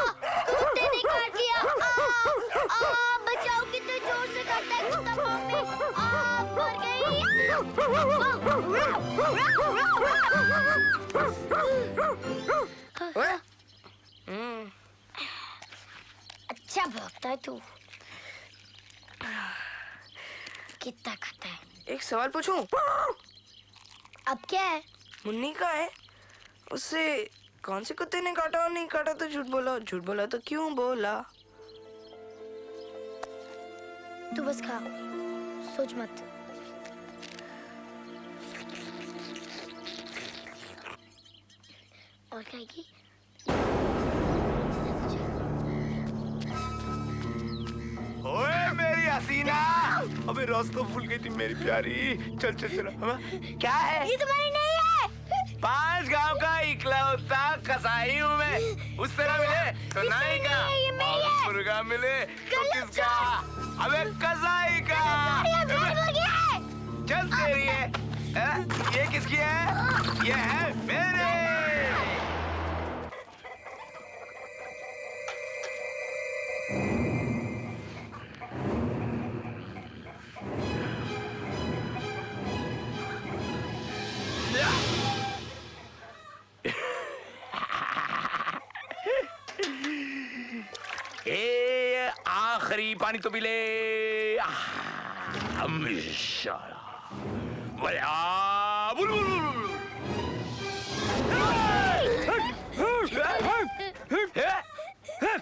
F: कुत्ते ने काट लिया। बचाओ, कितने जोर से काटता है कुत्ता पाँव में। मर गई। अच्छा भौंकता है तू। कितना खाता है?
J: एक सवाल पूछूं?
F: अब क्या है?
J: मुन्नी का है, उससे कौन से कुत्ते ने काटा और नहीं काटा तो झूठ बोला, झूठ बोला तो क्यों बोला?
F: तू बस खा, सोच मत। और खाएगी?
C: ओए मेरी हसीना, अबे रस तो भूल गई थी मेरी प्यारी। चल चल चल। क्या है?
F: ये तुम्हारी नहीं है।
C: 5 गांव का इकलौता कसाई हूँ मैं। उस तरह मिले तो नाई का, और मुर्गा मिले तो किसका? अबे कसाई का। चल तेरी है। ये किसकी है? ये है मेरे। आखिरी पानी तो मिले।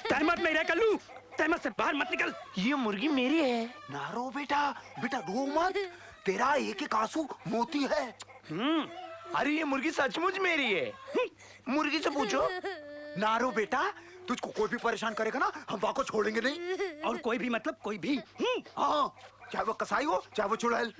E: तहमत में रह कल्लू, तहमत से बाहर मत निकल।
B: ये मुर्गी मेरी है। ना रो बेटा, बेटा रो मत। तेरा एक एक आंसू मोती है।
C: अरे ये मुर्गी सचमुच मेरी है।
B: मुर्गी से पूछो। ना रो बेटा, तुझको कोई भी परेशान करेगा ना, हम वाको छोड़ेंगे नहीं।
E: और कोई भी मतलब कोई भी?
B: हाँ, चाहे वो कसाई हो चाहे वो चुड़ैल।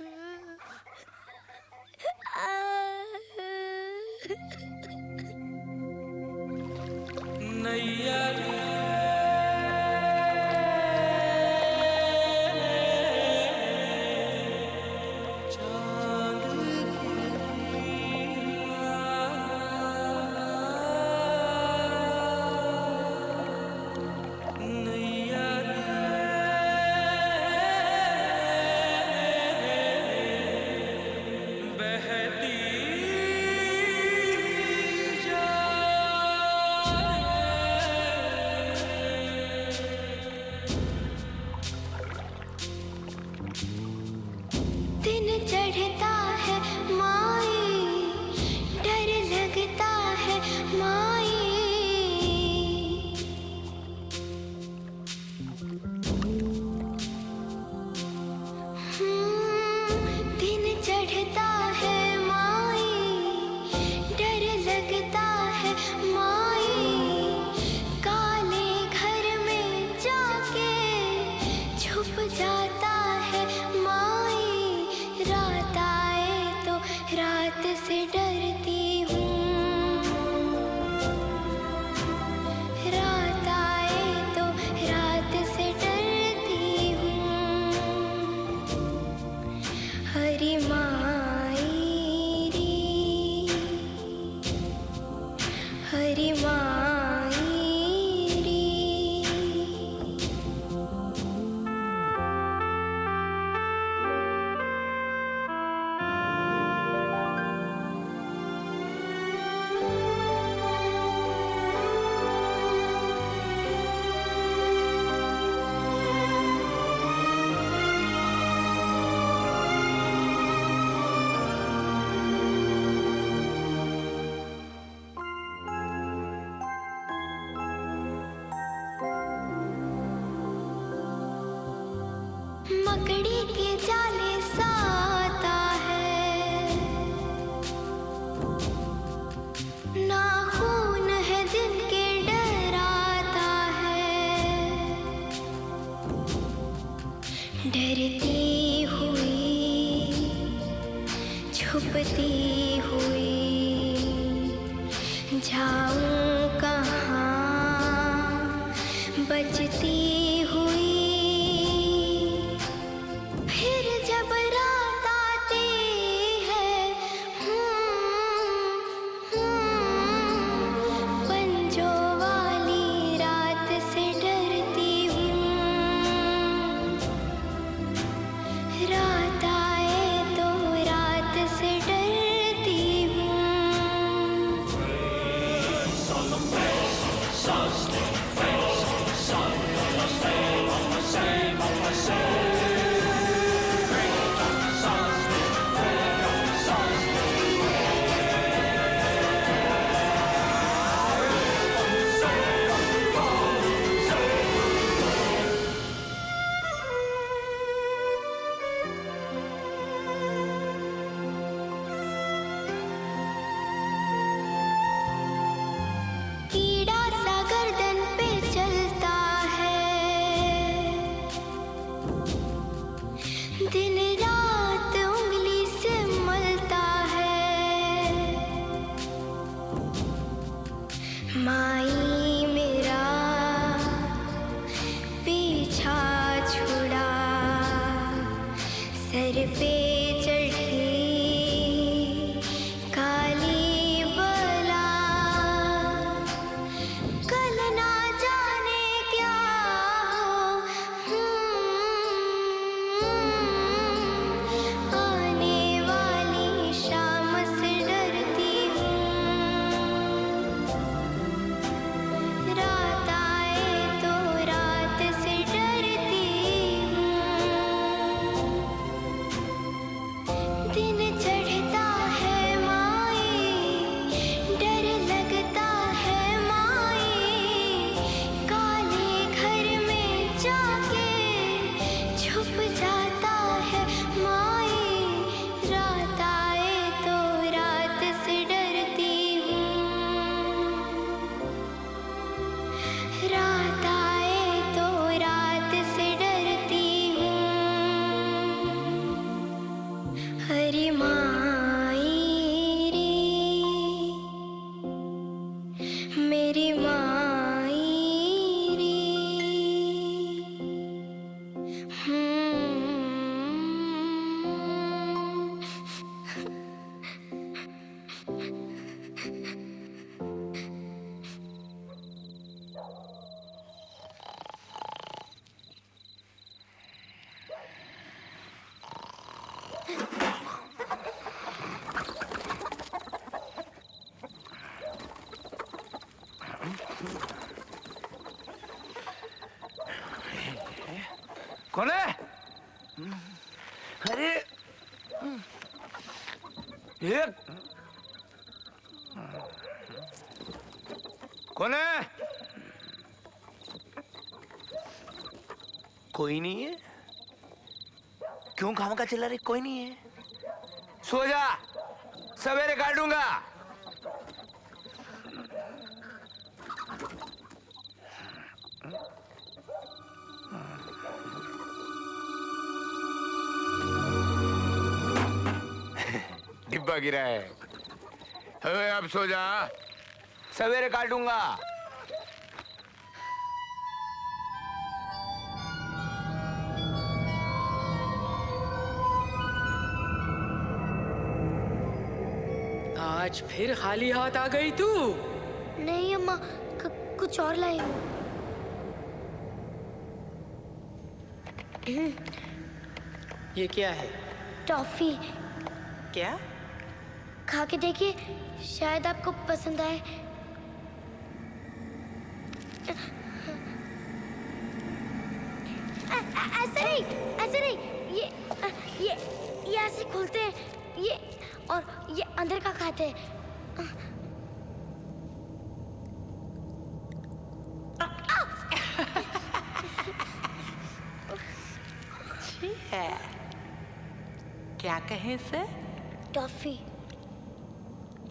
F: दिन चढ़ता है माई, डर लगता है माई। दिन चढ़ता है माई, डर लगता है माई। काले घर में जाके छुप जाता है माई। राता हरि माई रे, हरि माई रे। मकड़ी के जाले साता है, नाखून है दिन के डराता है। डरती हुई छुपती हुई जाऊं कहाँ, बचती हुई। फिर जब रात आती है, पंजों वाली रात से डरती हूँ। रात आए तो रात से डरती हूँ। कीड़ा सा गर्दन पे चलता है, दिन रात उंगली से मलता है। माई मेरा पीछा छुड़ा, सर पे चढ़ी काली बला। कल ना जाने क्या हो, आने वाली शाम से डरती हूँ। रात आए तो रात से डरती हूँ। दिन चढ़ता है माई, डर लगता है माई। काले घर में जाके छुप जाता है माई। रात आए तो रात से डरती हूँ। रात आए तो रात से डरती हूँ। हरि माई रे, मेरी माई रे।
B: कौन है? अरे ये कौन है? कोई नहीं है। क्यों खामखा चिल्ला रही? कोई नहीं है। सो जा, सवेरे काटूंगा। डिब्बा गिरा है। अबे अब सो जा, सवेरे काटूंगा।
L: आज फिर खाली हाथ आ गई तू?
F: नहीं अम्मा, कुछ और लाई हूँ।
L: ये क्या है?
F: टॉफी।
L: क्या?
F: खा के देखिए, शायद आपको पसंद आए। ऐसे नहीं, ऐसे नहीं। ये ऐसे खोलते हैं, ये, और ये अंदर का खाते हैं।
L: ठीक है। क्या कहे से?
F: टॉफी।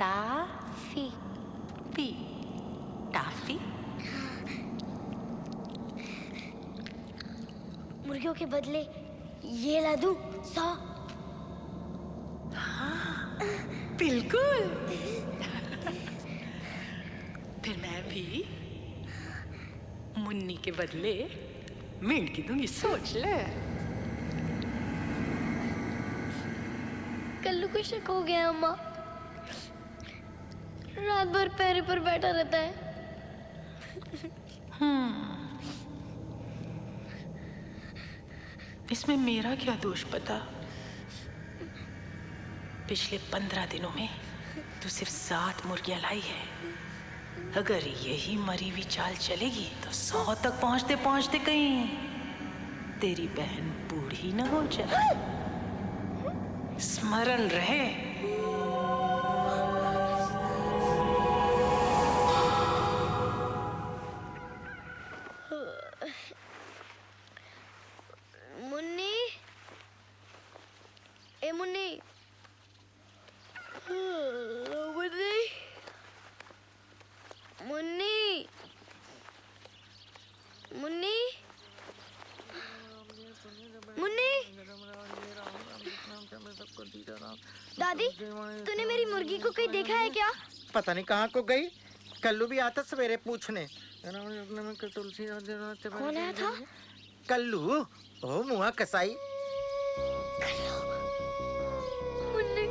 L: टाफी। पी। टाफी।
F: मुर्गियों के बदले ये ला दूं 100।
L: हाँ, बिल्कुल। फिर मैं भी मुन्नी के बदले मेंढकी दूंगी, सोच ले।
F: कल्लू को शक हो गया अम्मा, रात भर पैर पर बैठा रहता है।
L: इसमें मेरा क्या दोष पता? पिछले 15 दिनों में तू सिर्फ 7 मुर्गियां लाई है। अगर यही मरी हुई चाल चलेगी तो 100 तक पहुंचते पहुंचते कहीं तेरी बहन बूढ़ी न हो जाए। स्मरण रहे।
F: मुन्नी, ए मुन्नी, मुन्नी, मुन्नी, मुन्नी, मुन्नी। दादी, तूने मेरी मुर्गी को कहीं देखा है क्या?
H: पता नहीं कहाँ को गई। कल्लू भी आता सवेरे पूछने।
F: कौन आया था?
H: कल्लू, ओ मुआ कसाई।
F: मुन्नी,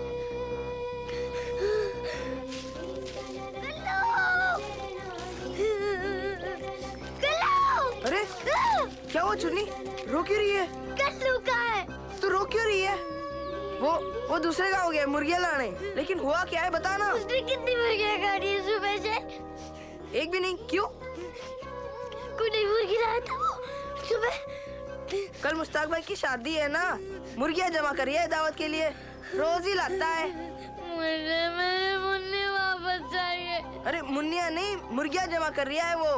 J: अरे क्या हुआ चुन्नी? रो क्यों रही है?
F: कल्लू कहाँ है?
J: तू रो क्यों रही है? वो दूसरे का हो गया मुर्गियां लाने। लेकिन हुआ क्या है बता ना।
F: उसने कितनी मुर्गियां काटी है सुबह से?
J: एक भी नहीं। क्यों?
F: कोई नई मुर्गी लाया था वो सुबह।
J: कल मुश्ताक भाई की शादी है ना, मुर्गियां जमा करी है दावत के लिए। रोज ही लाता है।
F: मुझे मेरी मुन्नी वापस चाहिए।
J: अरे मुन्नियां नहीं, मुर्गियां जमा कर रही है वो।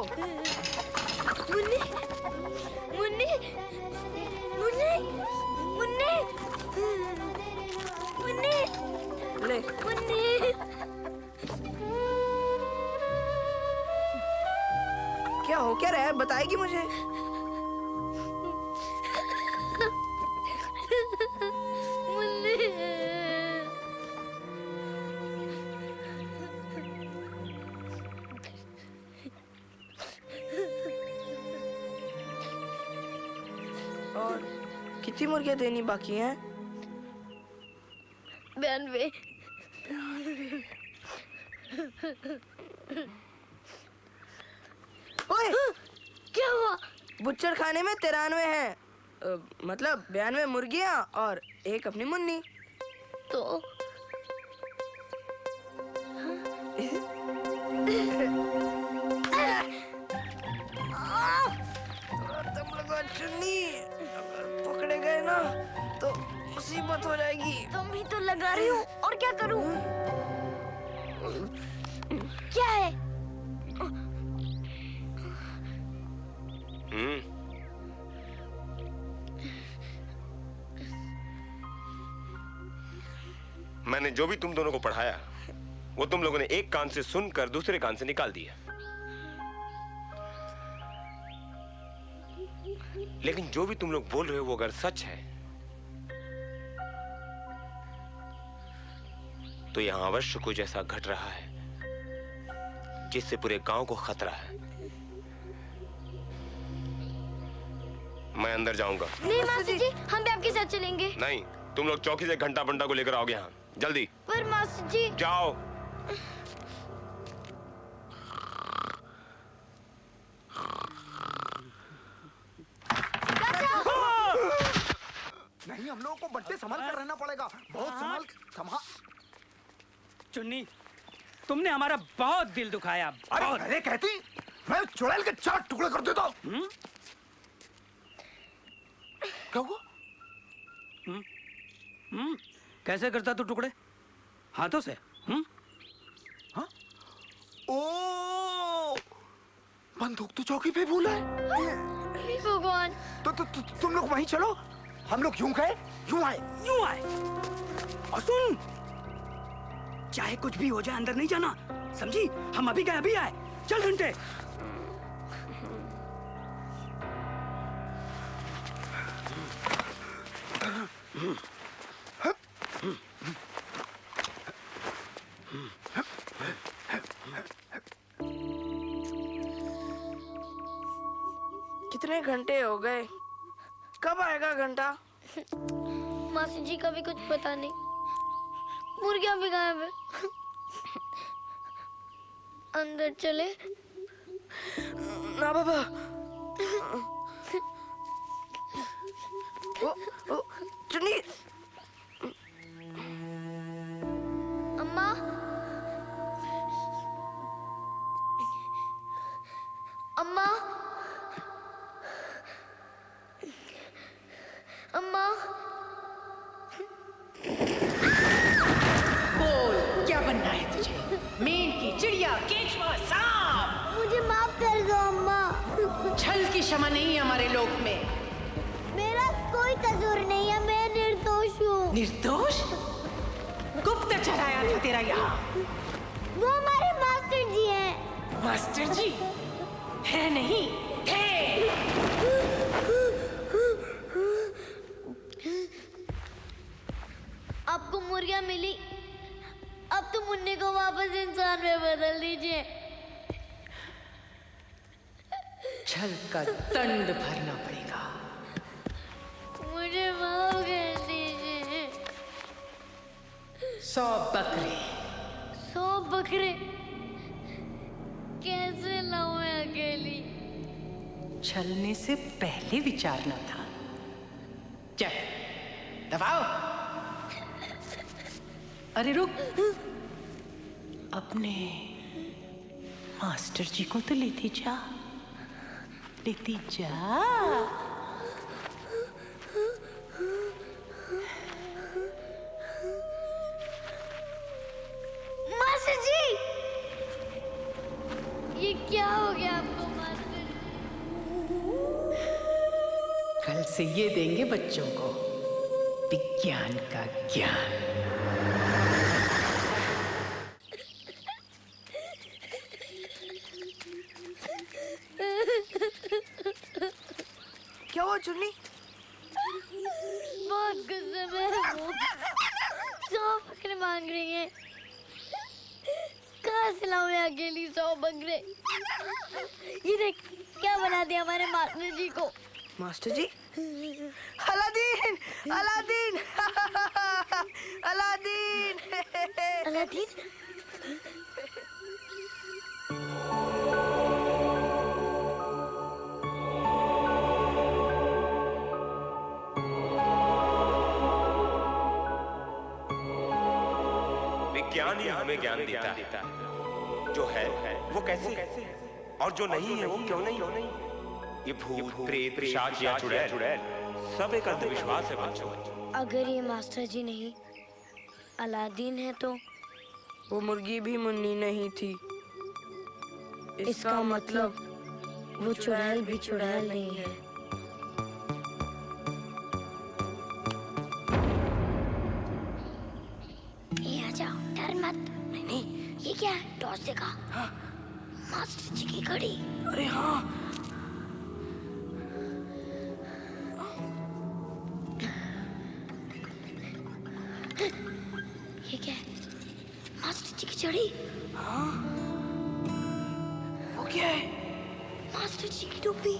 F: मुन्नी, मुन्नी, मुन्नी, मुन्नी, मुन्नी,
J: ले।
F: मुन्नी।
J: क्या हो क्या रहा है बताएगी मुझे?
F: मुन्नी।
J: और कितनी मुर्गियां देनी बाकी हैं?
F: 92।
J: ओए,
F: क्या हुआ?
J: बुच्चर खाने में 93 हैं। मतलब 92 मुर्गियां और एक अपनी मुन्नी।
F: तो
J: तुम लोग चुन्नी अगर पकड़े गए ना तो मुसीबत हो जाएगी।
F: तुम भी तो लगा रही हो, और क्या करूं? क्या है?
C: मैंने जो भी तुम दोनों को पढ़ाया वो तुम लोगों ने एक कान से सुनकर दूसरे कान से निकाल दिया। लेकिन जो भी तुम लोग बोल रहे हो वो अगर सच है तो यहां अवश्य कुछ ऐसा घट रहा है जिससे पूरे गांव को खतरा है। मैं अंदर जाऊंगा।
F: नहीं मासी जी, हम भी आपके साथ चलेंगे।
C: नहीं, तुम लोग चौकी से घंटा बंटा को लेकर आओगे यहाँ जल्दी।
F: पर मासी जी।
C: जाओ।
B: नहीं, हम लोगों को बंटे संभाल कर रहना पड़ेगा। बहुत संभाल।
E: चुन्नी, तुमने हमारा बहुत दिल दुखाया।
B: अरे कहती, मैं चुड़ैल के 4 टुकड़े कर देता हूँ। क्या हुआ?
E: कैसे करता तू टुकड़े? हाथों से?
B: हाँ? ओ, बंदूक तो चौकी पे भूला है।
F: भगवान।
B: तो तुम लोग वहीं चलो, हम लोग यूं गए, यूं आए।
E: और सुन, चाहे कुछ भी हो जाए अंदर नहीं जाना, समझी? हम अभी गए अभी आए। चल घंटे।
J: कितने घंटे हो गए? कब आएगा घंटा?
F: मासी जी का भी कुछ पता नहीं। मुर्गियां भी गायब है। अंदर चले?
J: ना बाबा। ओ, चुन्नी।
F: अम्मा, अम्मा, अम्मा।
L: बोल, क्या बनना है तुझे? मेंढकी, चिड़िया, केचुआ, सांप?
F: मुझे माफ कर दो अम्मा।
L: छल की क्षमा नहीं है हमारे लोक में।
F: मेरा कोई कसूर नहीं है, मैं निर्दोष हूँ।
L: निर्दोष? गुप्त चढ़ाया था तेरा यहाँ।
F: वो हमारे मास्टर जी हैं।
L: मास्टर जी? है नहीं, है।
F: आपको मुर्गियां मिली, अब तो मुन्ने को वापस इंसान में बदल दीजिए।
L: छल का दंड भरना पड़ेगा।
F: मुझे माफ कर दीजिए।
L: 100 बकरे।
F: 100 बकरे कैसे लाऊं मैं अकेली?
L: छलने से पहले विचारना था। चल, दबाओ। अरे रुक, अपने मास्टर जी को तो लेती जा, लेती जा।
F: मास्टर जी, ये क्या हो गया आपको मास्टर जी?
L: कल से ये देंगे बच्चों को विज्ञान का ज्ञान।
J: क्या हुआ चुन्नी?
F: बहुत गुस्से में है वो। 100 बकरे मांग रही है। कहाँ से लाऊं मैं अकेली 100 बकरे? ये देख क्या बना दिया हमारे मास्टर जी को।
J: Master ji? Aladdin, Aladdin, Aladdin,
F: Aladdin?
C: विज्ञान ही हमें ज्ञान देता है। जो है वो कैसे है और जो नहीं है वो क्यों नहीं। ये भूत, प्रेत, पिशाच या चुड़ैल सब एक अंधविश्वास है बच्चों।
F: अगर ये मास्टर जी नहीं अलादीन है तो
J: वो मुर्गी भी मुन्नी नहीं थी।
F: इसका मतलब वो चुड़ैल भी चुड़ैल नहीं है। ये आ जाओ, डर मत। नहीं, ये क्या है? टॉर्च देखा? हाँ। मास्टर जी की घड़ी।
J: अरे हाँ।
F: ये क्या है? मास्टर जी की छड़ी।
J: हाँ। वो क्या है?
F: मास्टर जी की टोपी।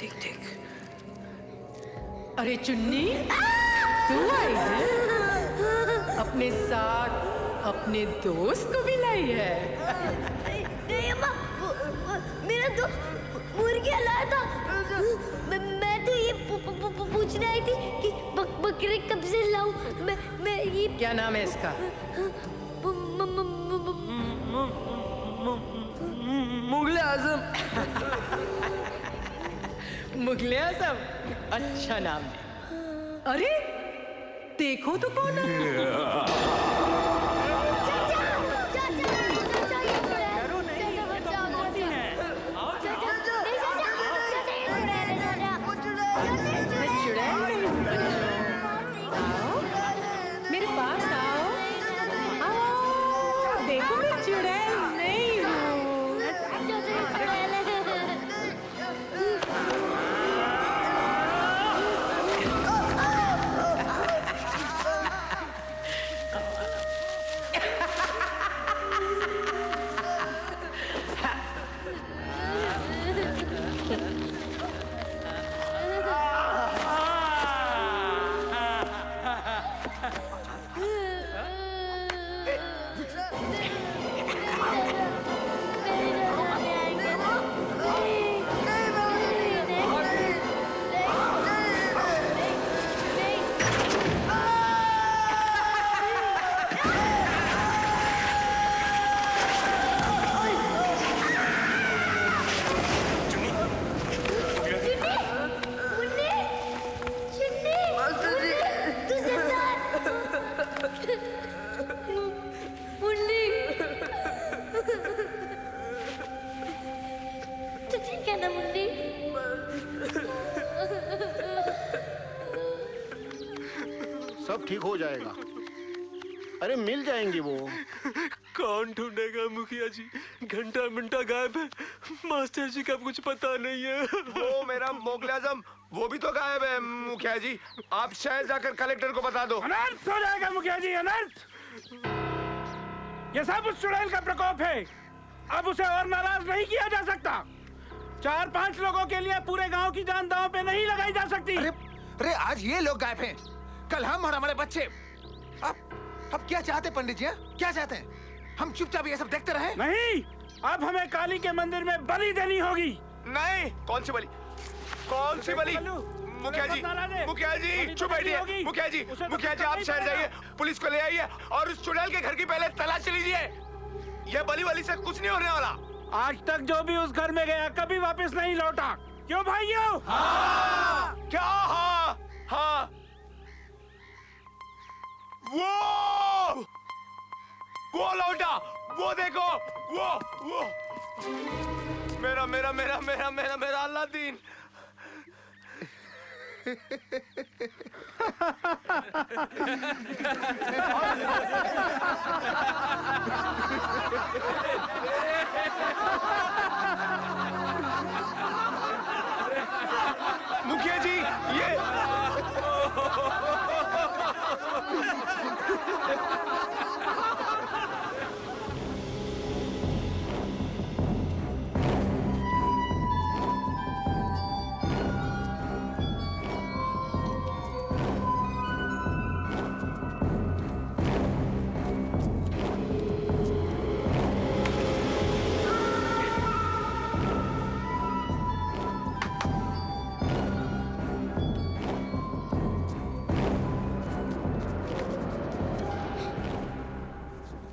J: देख देख।
L: अरे चुन्नी, तू आई है? अपने साथ अपने दोस्त को भी लाई है?
F: नहीं अम्मा, मेरा दोस्त मुर्गी लाया था। मैं तो ये पूछने आई थी कि बकरे कब से लाऊं। मैं ये
L: क्या नाम है इसका?
J: मुगले आजम।
L: मुगले आजम, अच्छा नाम है। अरे देखो तो कौन है। मेरे पास आओ, आओ, देखो मैं चुड़ैल नहीं हूँ।
D: सब ठीक हो जाएगा। अरे मिल जाएंगे वो।
G: कौन ढूंढेगा मुखिया जी? घंटा मिनटा गायब है, मास्टर जी का कुछ पता नहीं है।
C: वो मेरा मुगले आजम वो भी तो गायब है मुखिया जी। आप शहर जाकर कलेक्टर को बता दो।
E: अनर्थ हो जाएगा मुखिया जी, अनर्थ। ये सब उस चुड़ैल का प्रकोप है। अब उसे और नाराज नहीं किया जा सकता। 4-5 लोगों के लिए पूरे गांव की जान दांव पे नहीं लगाई जा सकती।
B: अरे आज ये लोग गायब हैं, कल हम और हमारे बच्चे। अब क्या चाहते पंडित जी? क्या चाहते हैं? हम चुपचाप ये सब देखते रहे?
E: नहीं, अब हमें काली के मंदिर में बलि देनी होगी।
C: नहीं, कौन सी बलि? कौन सी बलि? मुखिया जी चुप बैठिए। मुखिया जी आप शहर जाइए, पुलिस को ले आइए और उस चुड़ैल के घर की पहले तलाश लीजिए। ये बलि वली से कुछ नहीं होने वाला।
E: आज तक जो भी उस घर में गया कभी वापस नहीं लौटा। क्यों भाइयों?
C: हाँ। क्या? हाँ हाँ। वो लौटा, वो देखो, वो मेरा मेरा मेरा मेरा मेरा मेरा अल्लादीन। मुखिया जी ये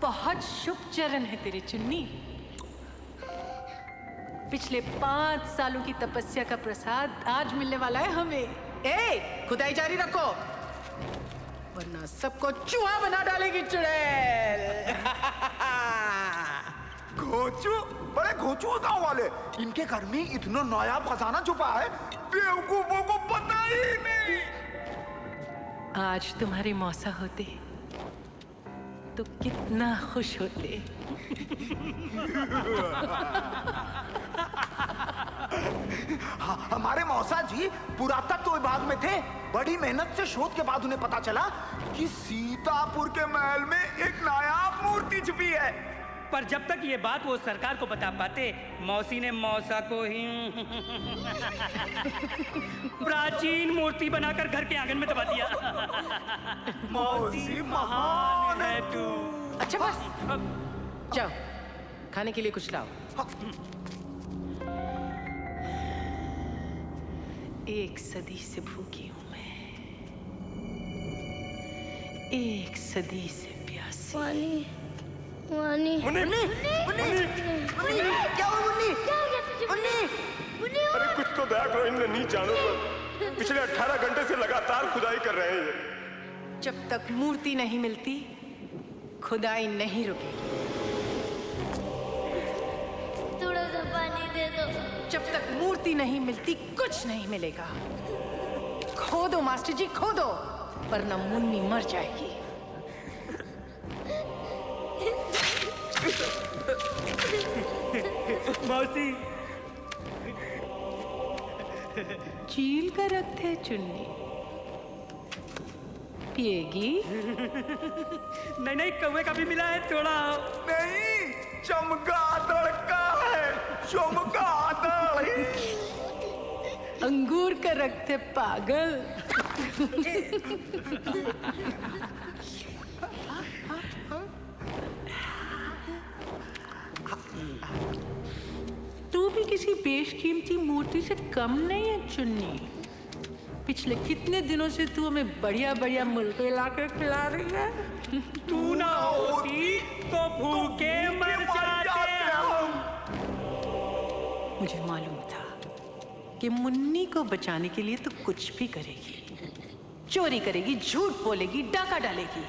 L: बहुत शुभ चरण है तेरे चुन्नी। पिछले 5 सालों की तपस्या का प्रसाद आज मिलने वाला है हमें। खुदाई जारी रखो, वरना सबको चूहा बना डालेगी चुड़ैल।
B: घोंचू, बड़े घोंचू गांव वाले, इनके घर में इतना नायाब खजाना छुपा है, बेवकूफों को पता ही नहीं।
L: आज तुम्हारे मौसा होते तो कितना खुश होते।
B: हमारे मौसा जी पुरातत्व विभाग में थे। बड़ी मेहनत से शोध के बाद उन्हें पता चला कि सीतापुर के महल में एक नायाब मूर्ति छुपी है।
M: पर जब तक ये बात वो सरकार को बता पाते, मौसी ने मौसा को ही प्राचीन मूर्ति बनाकर घर के आंगन में दबा दिया। मौसी महान है तू।
L: अच्छा बस, जाओ खाने के लिए कुछ लाओ। एक सदी से भूखी हूं मैं, एक सदी से प्यासी।
F: वानी, वानी।
C: मुन्नी,
B: क्या हुआ मुन्नी?
F: मुन्नी,
C: अरे कुछ तो दया करो इन नीचानों पर। पिछले 18 घंटे से लगातार खुदाई कर रहे हैं ये।
L: जब तक मूर्ति नहीं मिलती खुदाई नहीं रुकेगी।
F: थोड़ा सा पानी दे दो।
L: जब तक मूर्ति नहीं मिलती कुछ नहीं मिलेगा। खोदो मास्टर जी, खोदो, वरना मुन्नी मर जाएगी।
M: मौसी,
L: चील कर रखते हैं चुन्नी, पिएगी?
M: नहीं नहीं, कौवे का भी मिला है थोड़ा।
C: नहीं, चमगादड़ का है, चमगादड़।
L: अंगूर का रखते पागल। तू भी किसी बेशकीमती मूर्ति से कम नहीं है चुन्नी। पिछले कितने दिनों से तू हमें बढ़िया बढ़िया मुर्गे ला कर खिला रही है।
M: तू ना होती तो भूखे मर जाते हम।
L: मुझे मालूम था कि मुन्नी को बचाने के लिए तू कुछ भी करेगी, चोरी करेगी, झूठ बोलेगी, डाका डालेगी।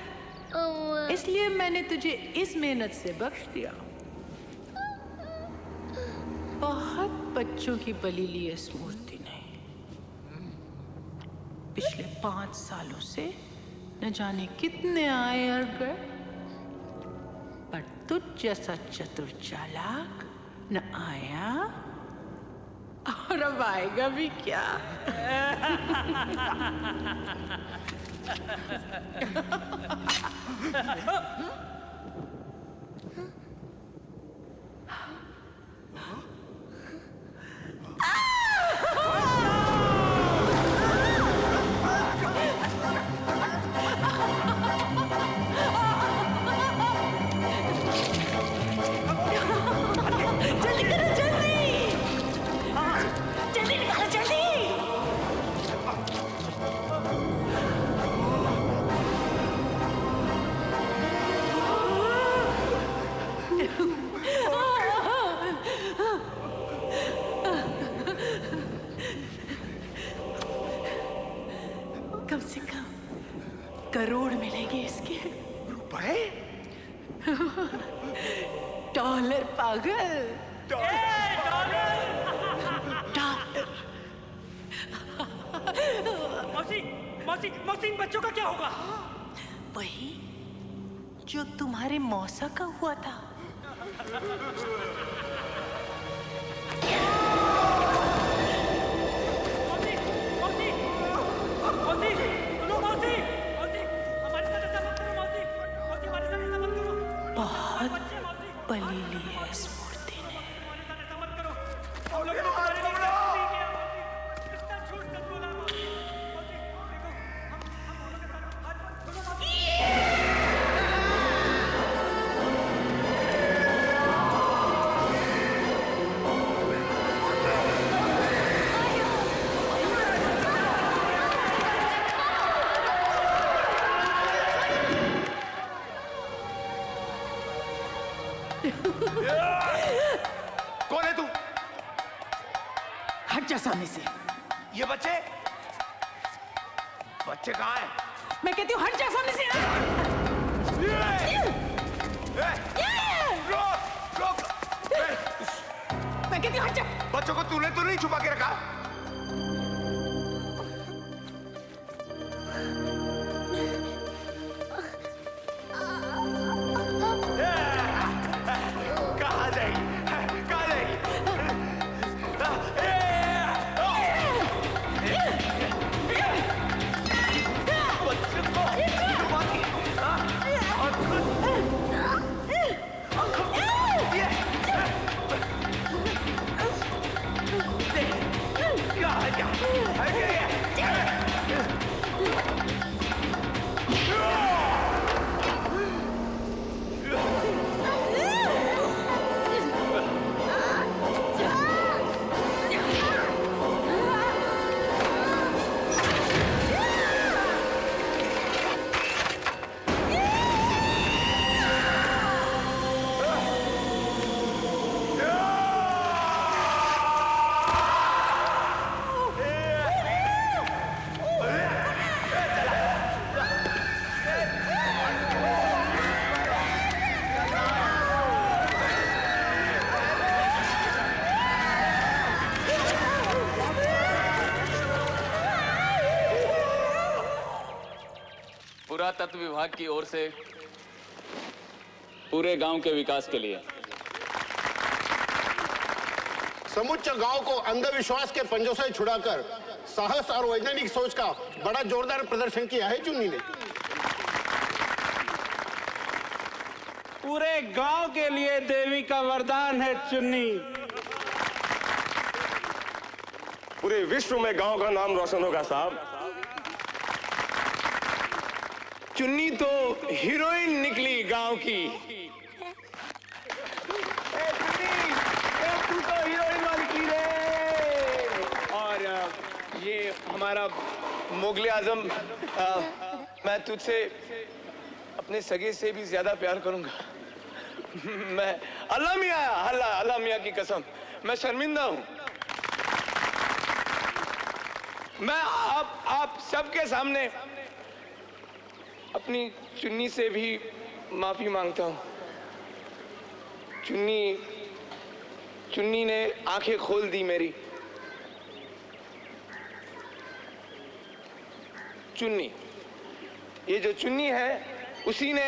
L: इसलिए मैंने तुझे इस मेहनत से बख्श दिया। बहुत बच्चों की बलि ली इस मूर्ति ने। पिछले 5 सालों से न जाने कितने आए और गए, पर तुझ जैसा चतुर चालाक न आया और अब आएगा भी क्या। कम से कम करोड़ मिलेंगे इसके।
B: रुपए?
L: डॉलर पागल।
M: मौसी, मौसी, मौसी, इन बच्चों का क्या होगा?
L: वही जो तुम्हारे मौसा का हुआ था।
M: मौसी, मौसी, मौसी, सुनो मौसी, मौसी, हमारे साथ ऐसा मत करो मौसी, मौसी हमारे साथ ऐसा मत करो।
L: बहुत बलि ली है इस मूर्ति ने।
M: हमारे साथ ऐसा मत करो। हम लोगों ने तुम्हारे लिए क्या नहीं किया मौसी? कितना झूठ सच बोला मौसी। मौसी, देखो, हम दोनों के साथ सुनो मौसी।
C: कौन है तू?
L: हट जा सामने से।
C: ये बच्चे? बच्चे कहाँ हैं?
L: मैं कहती हूँ हट जा सामने से।
C: रोक, रोक।
L: मैं कहती हूँ हट जा।
C: बच्चों को तूने तो नहीं छुपा के रखा? कहाँ जाएगी? कहाँ जाएगी? बच्चों को छुपा के, और खुद
N: पुरातत्व विभाग की ओर से पूरे गांव के विकास के लिए
D: समुच्च गांव को अंधविश्वास के पंजों से छुड़ाकर साहस और वैज्ञानिक सोच का बड़ा जोरदार प्रदर्शन किया है चुन्नी ने।
E: पूरे गांव के लिए देवी का वरदान है चुन्नी।
C: पूरे विश्व में गांव का नाम रोशन होगा साहब।
E: चुन्नी तो हीरोइन निकली गांव की। तू तो हीरोइन वाली की रे। और ये हमारा मुगले आजम, मैं तुझसे अपने सगे से भी ज्यादा प्यार करूंगा। मैं अल्लाह मियां की कसम, मैं शर्मिंदा हूं। मैं आप सबके सामने अपनी चुन्नी से भी माफी मांगता हूं। चुन्नी ने आंखें खोल दी मेरी। चुन्नी, ये जो चुन्नी है उसी ने